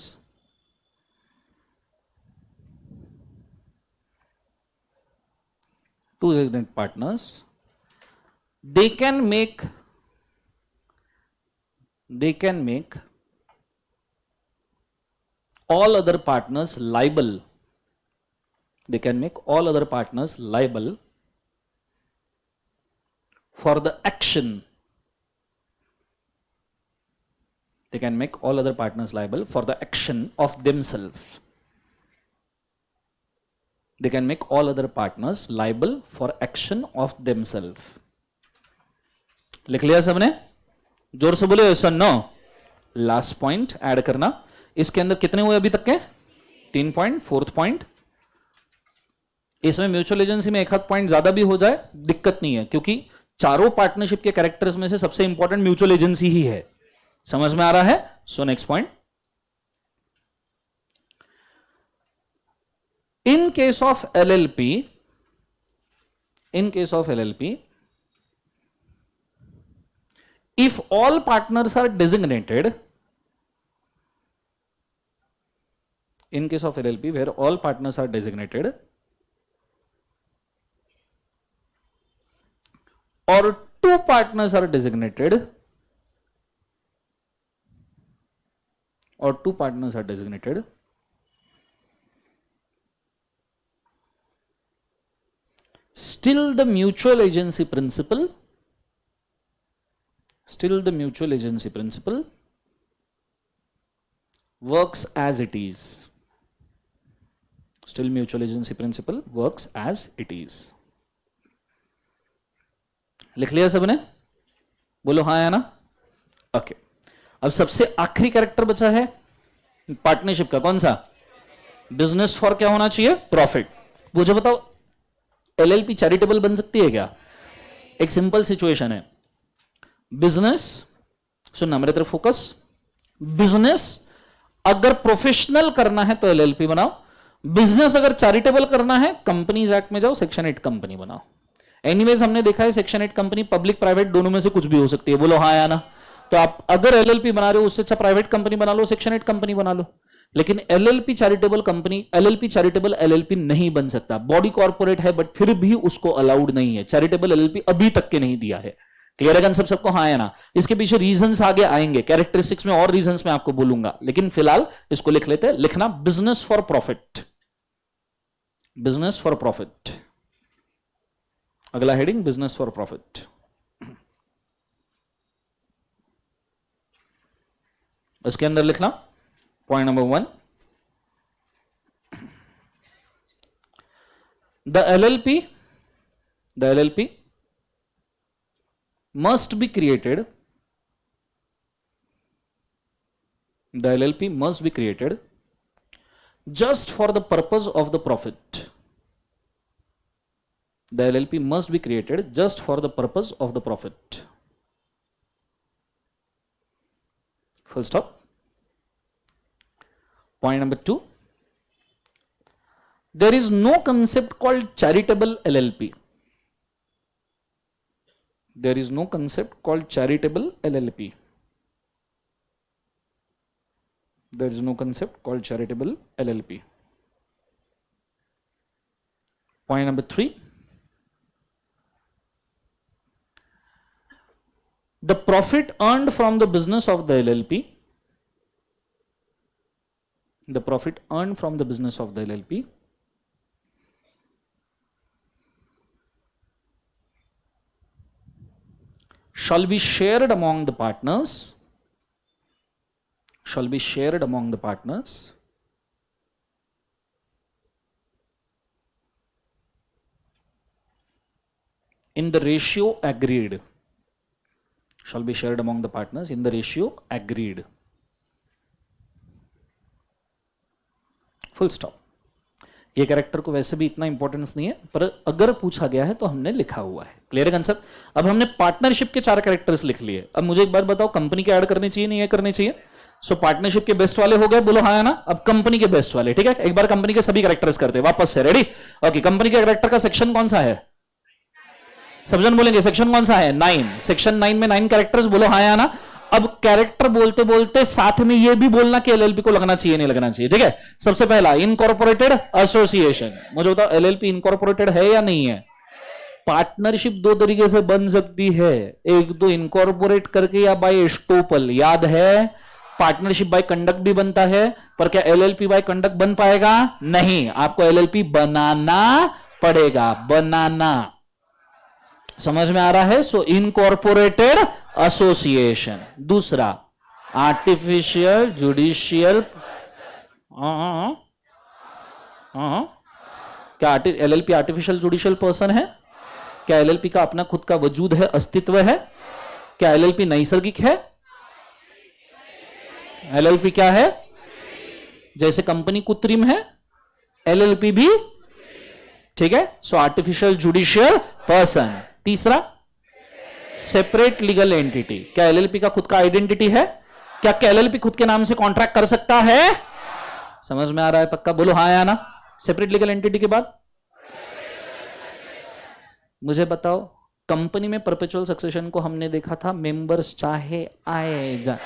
they can make all other partners liable. They can make all other partners liable for the action. They can make all other partners liable for the action of themselves. They can make all other partners liable for action of themselves. लिख लिया सबने? जोर से बोले yes or no. Last point add करना. इसके अंदर कितने हुए अभी तक के? 3 पॉइंट. 4th पॉइंट, इसमें म्यूचुअल एजेंसी में एक हाथ पॉइंट ज्यादा भी हो जाए दिक्कत नहीं है, क्योंकि चारों पार्टनरशिप के कैरेक्टर्स में से सबसे इंपॉर्टेंट म्यूचुअल एजेंसी ही है. समझ में आ रहा है? So next point. In case of LLP if all partners are designated, in case of LLP where all partners are designated or 2 partners are designated, still the mutual agency principle works as it is. Still mutual agency principle works as it is. लिख लिया सबने? बोलो हाँ या ना. Okay. अब सबसे आखिरी कैरेक्टर बचा है पार्टनरशिप का. कौन सा? बिजनेस फॉर क्या होना चाहिए? प्रॉफिट. मुझे बताओ एलएलपी चैरिटेबल बन सकती है क्या? एक सिंपल सिचुएशन है. बिजनेस, सुनना मेरे तरफ फोकस. बिजनेस अगर प्रोफेशनल करना है तो एलएलपी बनाओ. बिजनेस अगर चैरिटेबल करना है कंपनीज एक्ट में जाओ, सेक्शन 8 कंपनी बनाओ. एनीवेज हमने देखा है सेक्शन 8 कंपनी पब्लिक प्राइवेट दोनों में से कुछ भी हो सकती है. बोलो हाँ या ना. तो आप अगर एलएलपी बना रहे हो उससे अच्छा प्राइवेट कंपनी बना लो, सेक्शन 8 कंपनी बना लो. लेकिन LLP charitable company, LLP charitable LLP नहीं बन सकता. बॉडी कॉर्पोरेट है बट फिर भी उसको अलाउड नहीं है. चैरिटेबल एलएलपी अभी तक के नहीं दिया है. क्लियर है कंसेप्ट सबको? हाँ या ना. इसके पीछे रीजंस आगे आएंगे, कैरेक्टरिस्टिक्स में और रीजंस मैं आपको बोलूंगा, लेकिन फिलहाल इसको लिख लेते हैं. लिखना business for profit. Business for profit. अगला हेडिंग बिजनेस फॉर प्रॉफिट. उसके अंदर लिखना point number 1, the LLP must be created, the LLP must be created just for the purpose of the profit. The LLP must be created just for the purpose of the profit. Full stop. Point number 2, there is no concept called charitable LLP. There is no concept called charitable LLP. There is no concept called charitable LLP. Point number 3, the profit earned from the business of the LLP, the profit earned from the business of the LLP shall be shared among the partners, shall be shared among the partners in the ratio agreed, shall be shared among the partners in the ratio agreed. Full stop. ये character को वैसे भी इतना importance नहीं है, पर अगर पूछा गया है तो हमने लिखा हुआ है. Clear concept. अब हमने पार्टनरशिप के 4 कैरेक्टर्स लिख लिए. अब मुझे एक बार बताओ, कंपनी के ऐड करनी चाहिए नहीं करनी चाहिए? सो पार्टनरशिप के बेस्ट वाले हो गए, बोलो हाँ या ना. अब कंपनी के बेस्ट वाले. ठीक है, एक बार कंपनी के सभी कैरेक्टर्स करते हैं वापस से. रेडी? ओके. कंपनी के कैरेक्टर का सेक्शन कौन सा है? सब जन बोलेंगे सेक्शन कौन सा है? 9. सेक्शन 9 में 9 कैरेक्टर्स, बोलो हाँ या ना. अब कैरेक्टर बोलते बोलते साथ में ये भी बोलना कि एलएलपी को लगना चाहिए नहीं लगना चाहिए. ठीक है. सबसे पहला इनकॉर्पोरेटेड एसोसिएशन. मुझे बताओ एलएलपी इनकॉर्पोरेटेड है या नहीं है? पार्टनरशिप 2 तरीके से बन सकती है. एक तो इनकॉर्पोरेट करके या बाय एस्टोपल. याद है, पार्टनरशिप बाय कंडक्ट भी बनता है, पर क्या एलएलपी बाय कंडक्ट बन पाएगा? नहीं. आपको एलएलपी बनाना पड़ेगा. बनाना. समझ में आ रहा है? सो इनकॉर्पोरेटेड एसोसिएशन. दूसरा आर्टिफिशियल जुडिशियल. क्या एलएलपी आर्टिफिशियल जुडिशियल पर्सन है? क्या एलएलपी का अपना खुद का वजूद है, अस्तित्व है? क्या एलएलपी नैसर्गिक है? एलएलपी क्या है? जैसे कंपनी कृत्रिम है, एलएलपी भी. ठीक है. सो आर्टिफिशियल जुडिशियल पर्सन. तीसरा सेपरेट लीगल एंटिटी. क्या एलएलपी का खुद का आइडेंटिटी है? क्या एलएलपी खुद के नाम से कॉन्ट्रैक्ट कर सकता है? समझ में आ रहा है? पक्का बोलो हाँ या ना. सेपरेट लीगल एंटिटी के बाद मुझे बताओ, कंपनी में परपेचुअल सक्सेशन को हमने देखा था, मेंबर्स चाहे आए जाए,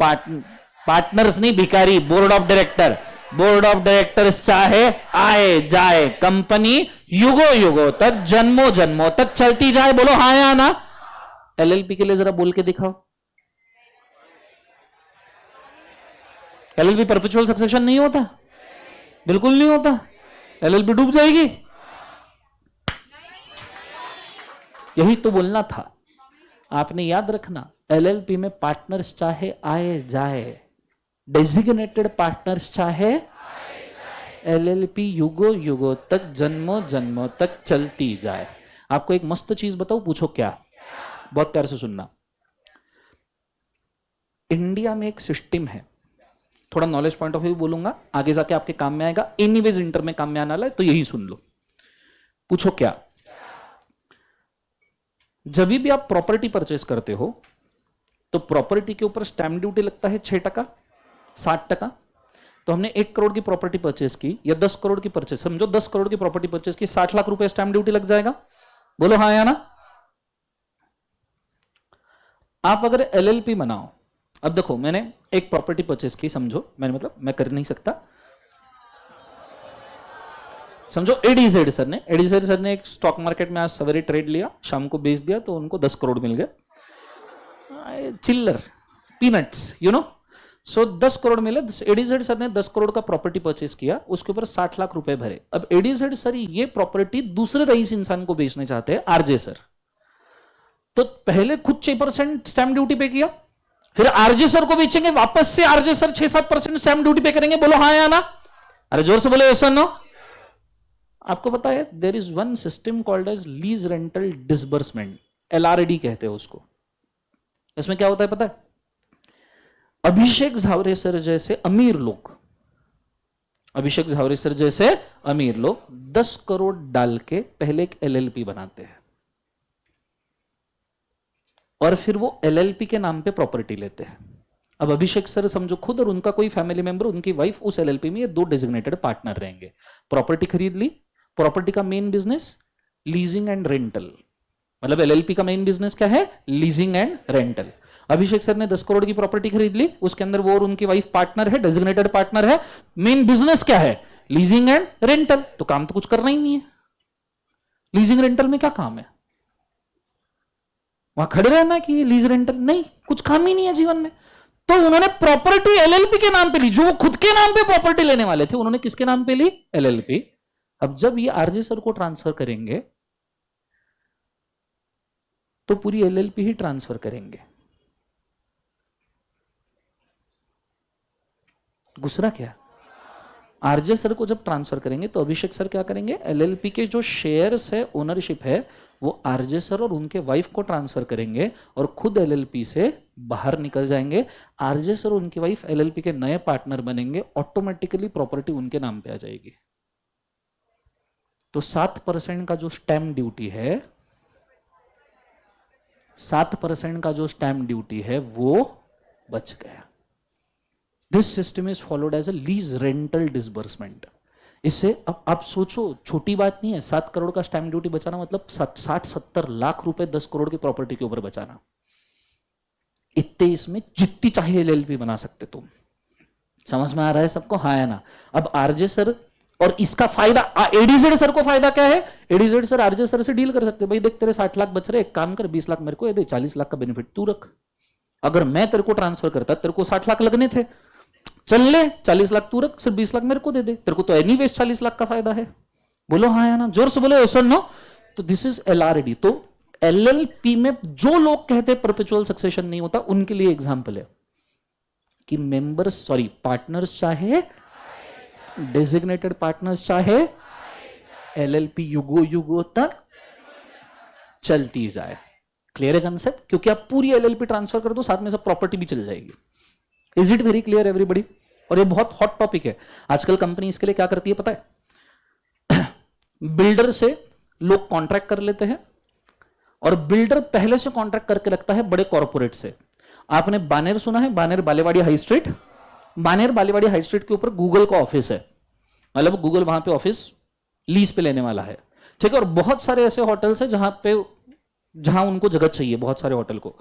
पार्टनर्स नहीं भिखारी, board of director. Board of directors चाहे आए जाए, कंपनी युगों युगों तक जन्मों जन्मों तक चलती जाए. बोलो हाँ या ना. एलएलपी के लिए जरा बोल के दिखाओ. एलएलपी परपेचुअल सक्सेशन नहीं होता, बिल्कुल नहीं होता. एलएलपी डूब जाएगी. यही तो बोलना था. आपने याद रखना, एलएलपी में पार्टनर्स चाहे आए जाए, डेजिग्नेटेड पार्टनर्स चाहे, एलएलपी युगों युगों तक जन्मों जन्मों तक चलती जाए. आपको एक मस्त चीज बताऊं, पूछो क्या? बहुत प्यार से सुनना. इंडिया में एक सिस्टम है, थोड़ा नॉलेज पॉइंट ऑफ व्यू बोलूंगा, आगे जाके आपके काम में आएगा. एनीवेज इंटर में काम में आने वाला है, तो यही सुन लो. पूछो क्या? जब भी आप प्रॉपर्टी परचेस करते हो तो प्रॉपर्टी के ऊपर स्टैंप ड्यूटी लगता है 6%, 60%. तो हमने 1 करोड़ की प्रॉपर्टी परचेस की या 10 करोड़ की परचेस, समझो 10 करोड़ की प्रॉपर्टी परचेस की, 60 लाख रुपए स्टैंप ड्यूटी लग जाएगा. बोलो हाँ या ना. आप अगर एलएलपी बनाओ, अब देखो मैंने एक प्रॉपर्टी परचेस की, समझो मैंने, मतलब मैं कर नहीं सकता, समझो एडीजेड सर ने एक स्टॉक मार्केट में आज सवेरे ट्रेड लिया, शाम को बेच दिया, तो उनको 10 करोड़ मिल गए. चिल्लर, पीनट्स, यू नो. सो 10 करोड़ मिले. एडीजेड सर ने 10 करोड़ का प्रॉपर्टी परचेस किया, उसके ऊपर 60 लाख रुपए भरे. अब एडीजेड सर ये प्रॉपर्टी दूसरे रईस इंसान को बेचने चाहते हैं, आरजे सर. तो पहले खुद 6% स्टैंप ड्यूटी पे किया, फिर आरजे सर को बेचेंगे, वापस से आरजे सर 6-7% स्टैम्प ड्यूटी पे करेंगे। बोलो हाँ या ना? अरे जोर से बोलो यस और नो। आपको पता है there is one system called as lease rental disbursement, LRD कहते हैं उसको। इसमें क्या होता है पता है? अभिषेक झावरे सर जैसे अमीर लोग, अभिषेक झावरे सर जैसे अमीर लोग 10 करोड़ डाल के पहले एक एलएलपी बनाते हैं और फिर वो एलएलपी के नाम पे प्रॉपर्टी लेते हैं। अब अभिषेक सर समझो खुद और उनका कोई फैमिली मेंबर, उनकी वाइफ, उस एलएलपी में ये 2 डेजिग्नेटेड पार्टनर रहेंगे। प्रॉपर्टी खरीद ली, प्रॉपर्टी का main business leasing and rental, मतलब एलएलपी का मेन बिजनेस क्या है? Leasing and rental. Abhishek sir ने 10 करोड़ की प्रॉपर्टी खरीद ली, उसके अंदर वो और उनकी वाइफ पार्टनर है, डेजिग्नेटेड पार्टनर है। मेन बिजनेस क्या है? Leasing and rental. तो काम तो कुछ करना ही नहीं है। लीजिंग रेंटल में क्या काम है? वहां खड़े रहना कि ये लीज रेंटल? नहीं, कुछ काम ही नहीं है जीवन में। तो उन्होंने प्रॉपर्टी एलएलपी के नाम पे ली, जो वो खुद के नाम पे प्रॉपर्टी लेने वाले थे, उन्होंने किसके नाम पे ली? एलएलपी। अब जब ये आरजे सर को ट्रांसफर करेंगे तो पूरी एलएलपी ही ट्रांसफर करेंगे। दूसरा क्या? आरजे सर को जब ट्रांसफर करेंगे तो अभिषेक सर क्या करेंगे? एलएलपी के जो शेयर्स है, ओनरशिप है, वो आरजे सर और उनके वाइफ को ट्रांसफर करेंगे और खुद एलएलपी से बाहर निकल जाएंगे। आरजे सर और उनकी वाइफ एलएलपी के नए पार्टनर बनेंगे, ऑटोमेटिकली प्रॉपर्टी उनके नाम पे आ जाएगी। तो 7% का जो स्टैम्प ड्यूटी है, 7% का जो स्टैम्प ड्यूटी है वो बच गया। This system is followed as a lease rental disbursement. इससे अब आप सोचो, छोटी बात नहीं है। 7 करोड़ का स्टैम्प ड्यूटी बचाना मतलब 60-70 लाख रुपए 10 करोड़ की प्रॉपर्टी के ऊपर बचाना। इतने इसमें जितनी चाहे एलएलपी बना सकते तुम। समझ में आ रहा है सबको? हाँ या ना? अब आरजे सर और इसका फायदा, एडीजेड सर को फायदा क्या है? एडीजेड सर आरजे सर से डील कर सकते, भाई देख तेरे 60 लाख बच रहे, एक काम कर 20 लाख मेरे को दे, 40 लाख का बेनिफिट तू रख। अगर मैं तेरे को ट्रांसफर करता, तेरे को 60 लाख लगने थे, चल ले 40 लाख तू रख, सिर्फ 20 लाख मेरे को दे दे, तेरे को तो एनीवेज 40 लाख का फायदा है। बोलो हाँ या ना? जोर से बोलो यस और नो। तो दिस इज एलआरडी। तो एलएलपी में जो लोग कहते हैं परपेचुअल सक्सेशन नहीं होता, उनके लिए एग्जांपल है कि मेंबर्स, सॉरी पार्टनर्स चाहे डेजिग्नेटेड पार्टनर्स चाहे एलएलपी युगो युगो तक चलती जाए। क्लियर है कंसेप्ट? क्योंकि आप पूरी एलएलपी ट्रांसफर कर दो, साथ में सब प्रॉपर्टी भी चल जाएगी। Is it very clear everybody? और ये बहुत हॉट टॉपिक है आजकल। कंपनी इसके लिए क्या करती है पता है? बिल्डर से लोग कॉन्ट्रैक्ट कर लेते हैं और बिल्डर पहले से कॉन्ट्रैक्ट करके रखता है बड़े कॉर्पोरेट से। आपने बानेर सुना है? Baner Balewadi high street. Baner Balewadi high street के ऊपर गूगल का ऑफिस है, मतलब गूगल वहां पे ऑफिस लीज पे लेने वाला है, ठीक है। और बहुत सारे ऐसे होटल्स है जहां उनको जगह चाहिए, बहुत सारे होटल को।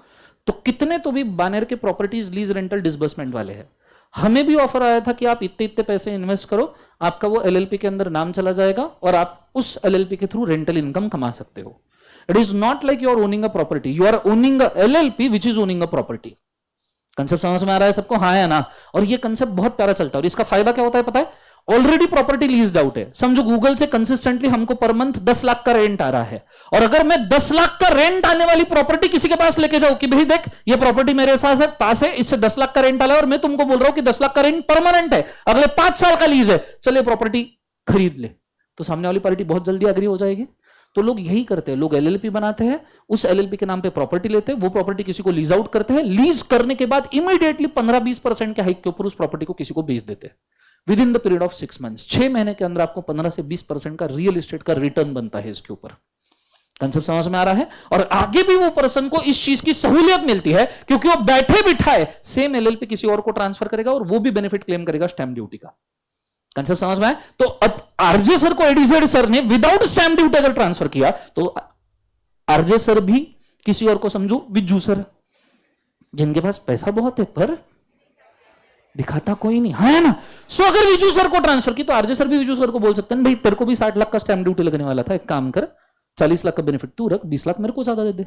तो कितने तो भी बानेर के प्रॉपर्टीज लीज रेंटल डिसबर्समेंट वाले हैं। हमें भी ऑफर आया था कि आप इतने इतने पैसे इन्वेस्ट करो, आपका वो एलएलपी के अंदर नाम चला जाएगा और आप उस एलएलपी के थ्रू रेंटल इनकम कमा सकते हो। It is not like you are owning a property, you are owning a LLP which is owning a property. Concept समझ में आ रहा है सबको? हाँ या ना? और ये कंसेप्ट बहुत प्यारा चलता है। और इसका फायदा क्या होता है पता है? ऑलरेडी प्रॉपर्टी लीज्ड आउट है। समझो गूगल से कंसिस्टेंटली हमको पर मंथ 10 लाख का रेंट आ रहा है, और अगर मैं 10 लाख का रेंट आने वाली प्रॉपर्टी किसी के पास लेके जाऊं कि भाई देख ये प्रॉपर्टी मेरे पास है, इससे 10 लाख का रेंट आ रहा है और मैं तुमको बोल रहा हूं कि 10 लाख का रेंट परमानेंट है, अगले 5 साल का लीज है, चलिए प्रॉपर्टी खरीद ले, तो सामने वाली पार्टी बहुत जल्दी एग्री हो जाएगी। तो लोग यही करते हैं, लोग एलएलपी बनाते हैं, उस एलएलपी के नाम पे प्रॉपर्टी लेते हैं, वो प्रॉपर्टी किसी को लीज आउट करते हैं, लीज करने के बाद इमीडिएटली 15-20% के हाइक के ऊपर उस प्रॉपर्टी को किसी को बेच देते हैं with in the period of 6 months. 6 महीने के अंदर आपको 15 से 20% का रियल एस्टेट का रिटर्न बनता है इसके ऊपर। कंसेप्ट समझ में आ रहा है? और आगे भी वो पर्सन को इस चीज की सहूलियत मिलती है क्योंकि वो बैठे बिठाए सेम एलएलपी किसी और को ट्रांसफर करेगा और वो भी बेनिफिट क्लेम करेगा स्टैम्प ड्यूटी का। कंसेप्ट समझ में आया? तो अब आरजे सर को एडीजेड सर ने विदाउट स्टैम्प ड्यूटी अगर ट्रांसफर किया तो आरजे सर भी किसी और को, समझो विज्जू सर, जिनके पास पैसा बहुत है पर दिखाता कोई नहीं, है ना? सो अगर विजू सर को ट्रांसफर की तो आरजे सर भी विजू सर को बोल सकते हैं भाई तेरे को भी 60 लाख का स्टैम्प ड्यूटी लगने वाला था, एक काम कर 40 लाख का बेनिफिट तू रख, 20 लाख मेरे को ज्यादा दे दे।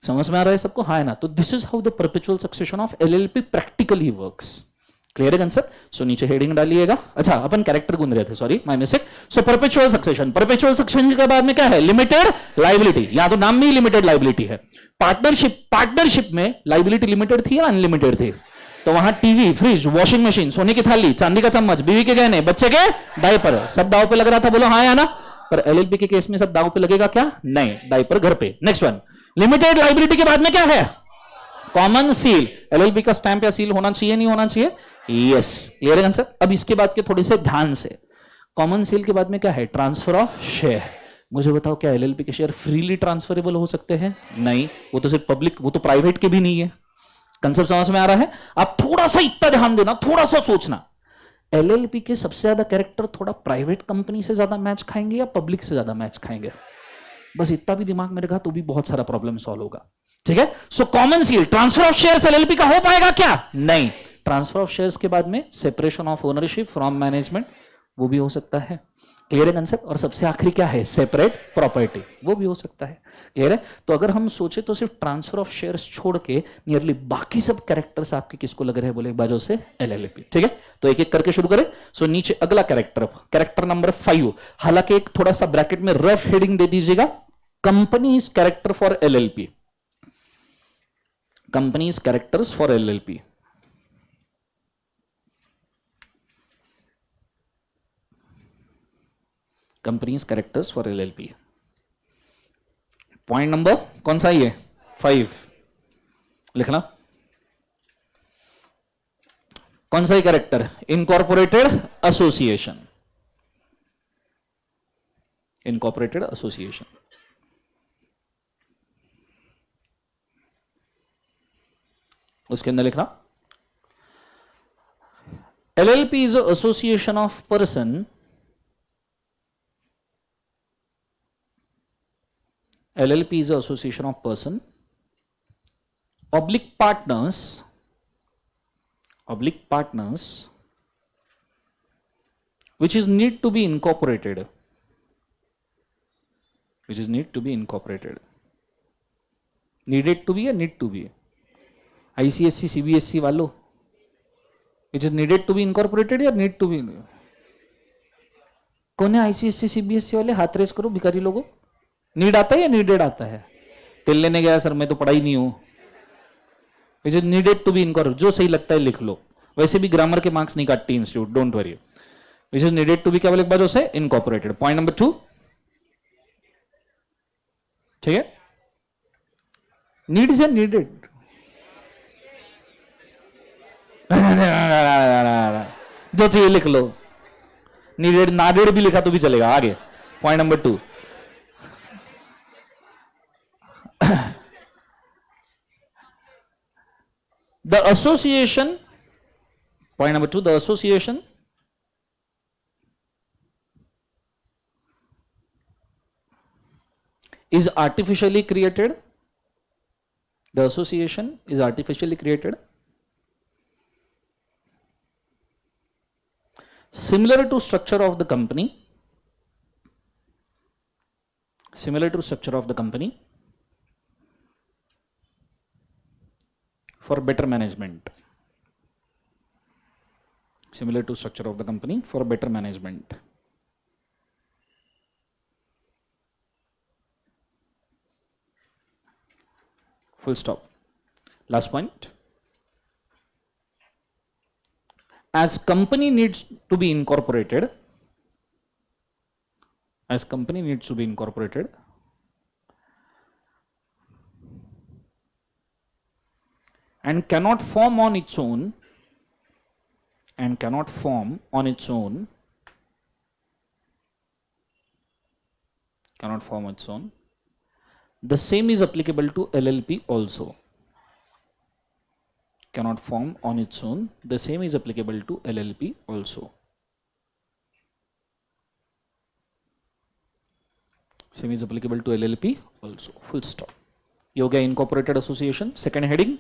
समझ में आ रहा है सबको? हाँ है ना? तो this is how the perpetual succession of LLP practically works. Clear है कंसेप्ट? सो नीचे हेडिंग डालिएगा। अच्छा, अपन कैरेक्टर गूंद रहे थे, sorry my mistake. So perpetual succession, perpetual succession के बाद में क्या है? लिमिटेड लाइबिलिटी, या तो नाम में ही लिमिटेड लाइबिलिटी है। पार्टनरशिप, पार्टनरशिप में लाइबिलिटी लिमिटेड थी या अनलिमिटेड थी? तो वहां टीवी, फ्रिज, वॉशिंग मशीन, सोने की थाली, चांदी का चम्मच, बीवी के गहने, बच्चे के डायपर, सब दाव पे लग रहा था। बोलो हाँ या ना? पर एलएलपी के केस में सब दाव पे लगेगा क्या? नहीं, डायपर घर पे। नेक्स्ट वन, लिमिटेड लाइबिलिटी के बाद में क्या है? Common seal. एलएलपी का स्टैंप या सील होना चाहिए, नहीं होना चाहिए? यस, क्लियर है आंसर। अब इसके बाद के थोड़े से ध्यान से, कॉमन सील के बाद में क्या है? Transfer of share. मुझे बताओ, क्या एलएलपी के शेयर फ्रीली ट्रांसफरेबल हो सकते हैं? नहीं, वो तो सिर्फ पब्लिक, वो तो प्राइवेट के भी नहीं है। कंसेप्ट समझ में आ रहा है? आप थोड़ा सा इतना ध्यान देना, थोड़ा सा सोचना, एलएलपी के सबसे ज्यादा कैरेक्टर थोड़ा प्राइवेट कंपनी से ज्यादा मैच खाएंगे या पब्लिक से ज्यादा मैच खाएंगे? बस इतना भी दिमाग में रखा तो भी बहुत सारा प्रॉब्लम सॉल्व होगा। ठीक है? So common seal, transfer of shares LLP का हो पाएगा क्या? नहीं। ट्रांसफर ऑफ शेयर्स के बाद में separation of ownership from management, वो भी हो सकता है। क्लियर है कंसेप्ट? और सबसे आखिरी क्या है? सेपरेट प्रॉपर्टी, वो भी हो सकता है। क्लियर है? तो अगर हम सोचे तो सिर्फ ट्रांसफर ऑफ शेयर्स छोड़ के नियरली बाकी सब कैरेक्टर्स आपके किसको लग रहे हैं? बोले एक बाजू से एलएलपी। ठीक है? तो एक एक करके शुरू करें। सो नीचे अगला कैरेक्टर, कैरेक्टर नंबर 5, हालांकि एक थोड़ा सा ब्रैकेट में रफ हेडिंग दे दीजिएगा, companies character for LLP. Companies characters for LLP. Companies characters for LLP. Point number कौन सा ही है? 5 लिखना। कौन सा ही character? Incorporated association. Incorporated association. उसके अंदर लिखना, LLP is association of person, LLP is an association of person, oblique partners, which is need to be incorporated, needed to be या need to be? ICSC CBSC वालों, which is needed to be incorporated या need to be? कौन है ICSC CBSC वाले? हाथ race करो भिखारी लोगों। नीड आता है या नीडेड आता है? तेल लेने गया सर, मैं तो पढ़ा ही नहीं हूं। Which is needed to be incorporated, जो सही लगता है लिख लो, वैसे भी ग्रामर के मार्क्स नहीं काटती institute, don't worry. Which is needed to be क्या बोले एक बार से? इनकॉर्पोरेटेड। पॉइंट नंबर 2, ठीक है? नीड इज नीडेड, जो चाहिए लिख लो, नीडेड नाडेड भी लिखा तो भी चलेगा। आगे point number 2, the association, point number 2, the association is artificially created. The association is artificially created, similar to structure of the company, for better management, similar to structure of the company for better management. Full stop. Last point, as company needs to be incorporated, and cannot form on its own, the same is applicable to LLP also. Cannot form on its own, the same is applicable to LLP also. Same is applicable to LLP also. Full stop. ये हो गया incorporated association. Second heading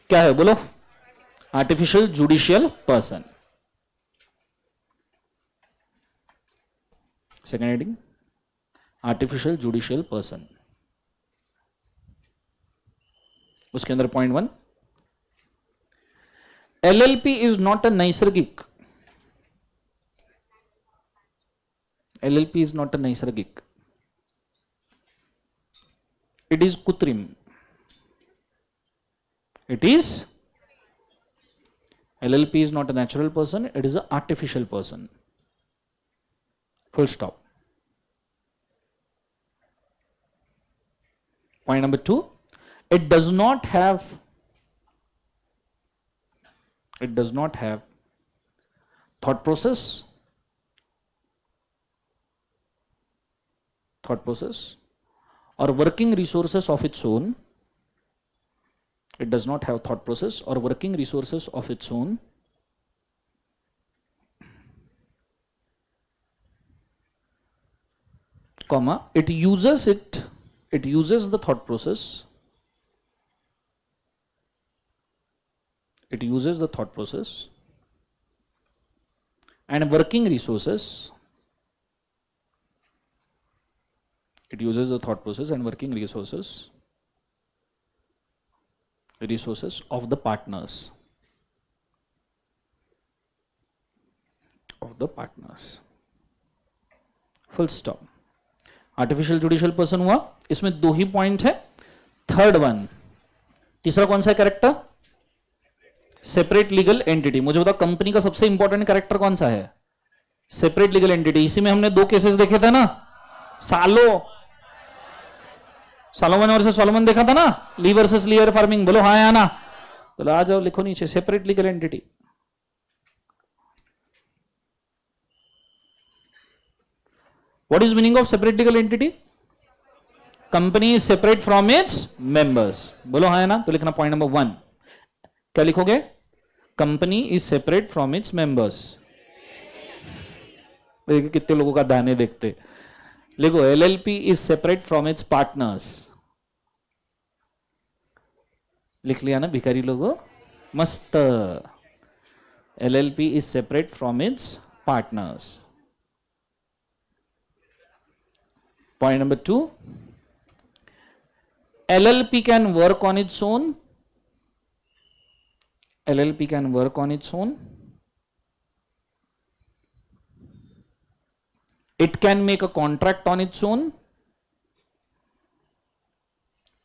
क्या है बोलो? Artificial judicial person. Second heading artificial judicial person. उसके अंदर point 1, LLP is not a नैसर्गिक. LLP is not a नैसर्गिक. It is कृत्रिम. It is LLP is not a natural person, it is an artificial person. Full stop. Point number 2, it does not have thought process or working resources of its own. It does not have thought process or working resources of its own. Comma, it uses the thought process. It uses the thought process and working resources. It uses the thought process and working resources of the partners. Full stop. Artificial judicial person हुआ. इसमें 2 ही point है. Third one, तीसरा कौन सा है character? Separate legal entity. मुझे बताओ company का सबसे इंपॉर्टेंट कैरेक्टर कौन सा है? Separate legal entity. इसी में हमने 2 केसेस देखे थे ना. सालोमन वर्सेस सोलोमन देखा था ना. ली वर्सेस लीयर फार्मिंग. बोलो हाँ या ना. तो आ जाओ, लिखो नीचे separate legal entity. What is meaning of separate legal entity? Company is separate from its members. बोलो हाँ है ना. तो लिखना पॉइंट नंबर 1. क्या लिखोगे? Company is separate from its members. कितने लोगों का दाने देखते. लिखो LLP is separate from its partners. लिख लिया ना भिखारी लोगों. मस्त. LLP is separate from its partners. Point number 2, LLP can work on its own. LLP can work on its own. It can make a contract on its own.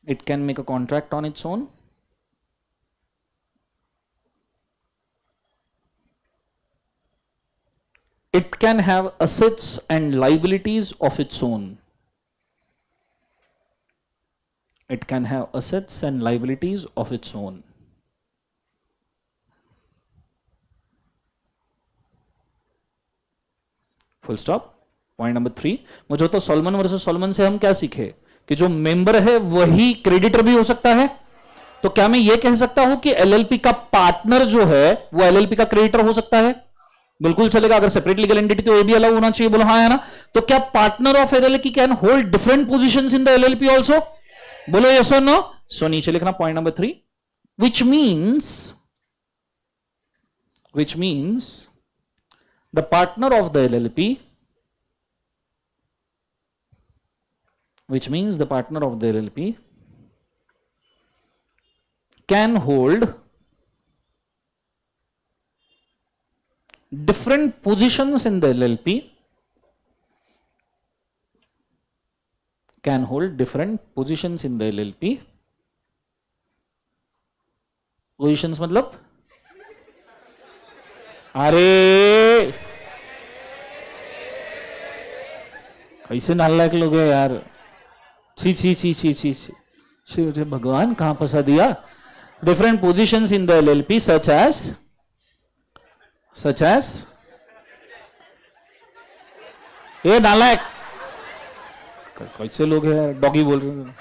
It can make a contract on its own. It can have assets and liabilities of its own. It can have assets and liabilities of its own. Full stop. Point number 3, मुझे तो Solomon versus Solomon से हम क्या सीखे कि जो member है वही क्रेडिटर भी हो सकता है. तो क्या मैं ये कह सकता हूं कि एलएलपी का पार्टनर जो है वो एलएलपी का क्रेडिटर हो सकता है? बिल्कुल चलेगा. अगर सेपरेट लीगल एंटिटी तो ये भी अलाउ होना चाहिए. बोलो हाँ है ना. तो क्या partner of LLP can hold different positions in the LLP also? बोलो यस और नो. सो नीचे लिखना point number 3, which means the partner of the LLP, can hold different positions in the LLP. Can hold different positions in the LLP. Positions मतलब अरे कैसे नालायक लोग हैं यार. छी छी छी छी छी छी. भगवान कहां फंसा दिया. Different positions in the LLP such as ये नालायक कैसे लोग हैं यार. डॉगी बोल रहे हैं.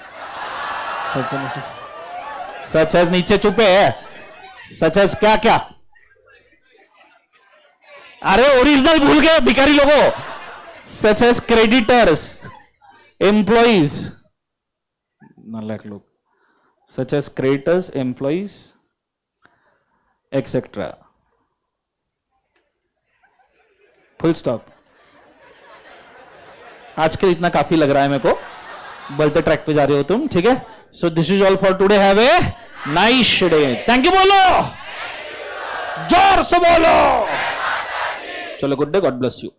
सच एज नीचे चुपे है. सच एज क्या क्या. अरे ओरिजिनल भूल गए भिखारी लोगों. Such as creditors, employees. नालायक लोग. Such as creditors, employees etcetera. Full stop. आज के इतना काफी लग रहा है मेरे को. बढ़ते ट्रैक पे जा रहे हो तुम. ठीक है. So this is all for today. Have a nice day. Thank you बोलो. जोर से बोलो। चलो good day, God bless you.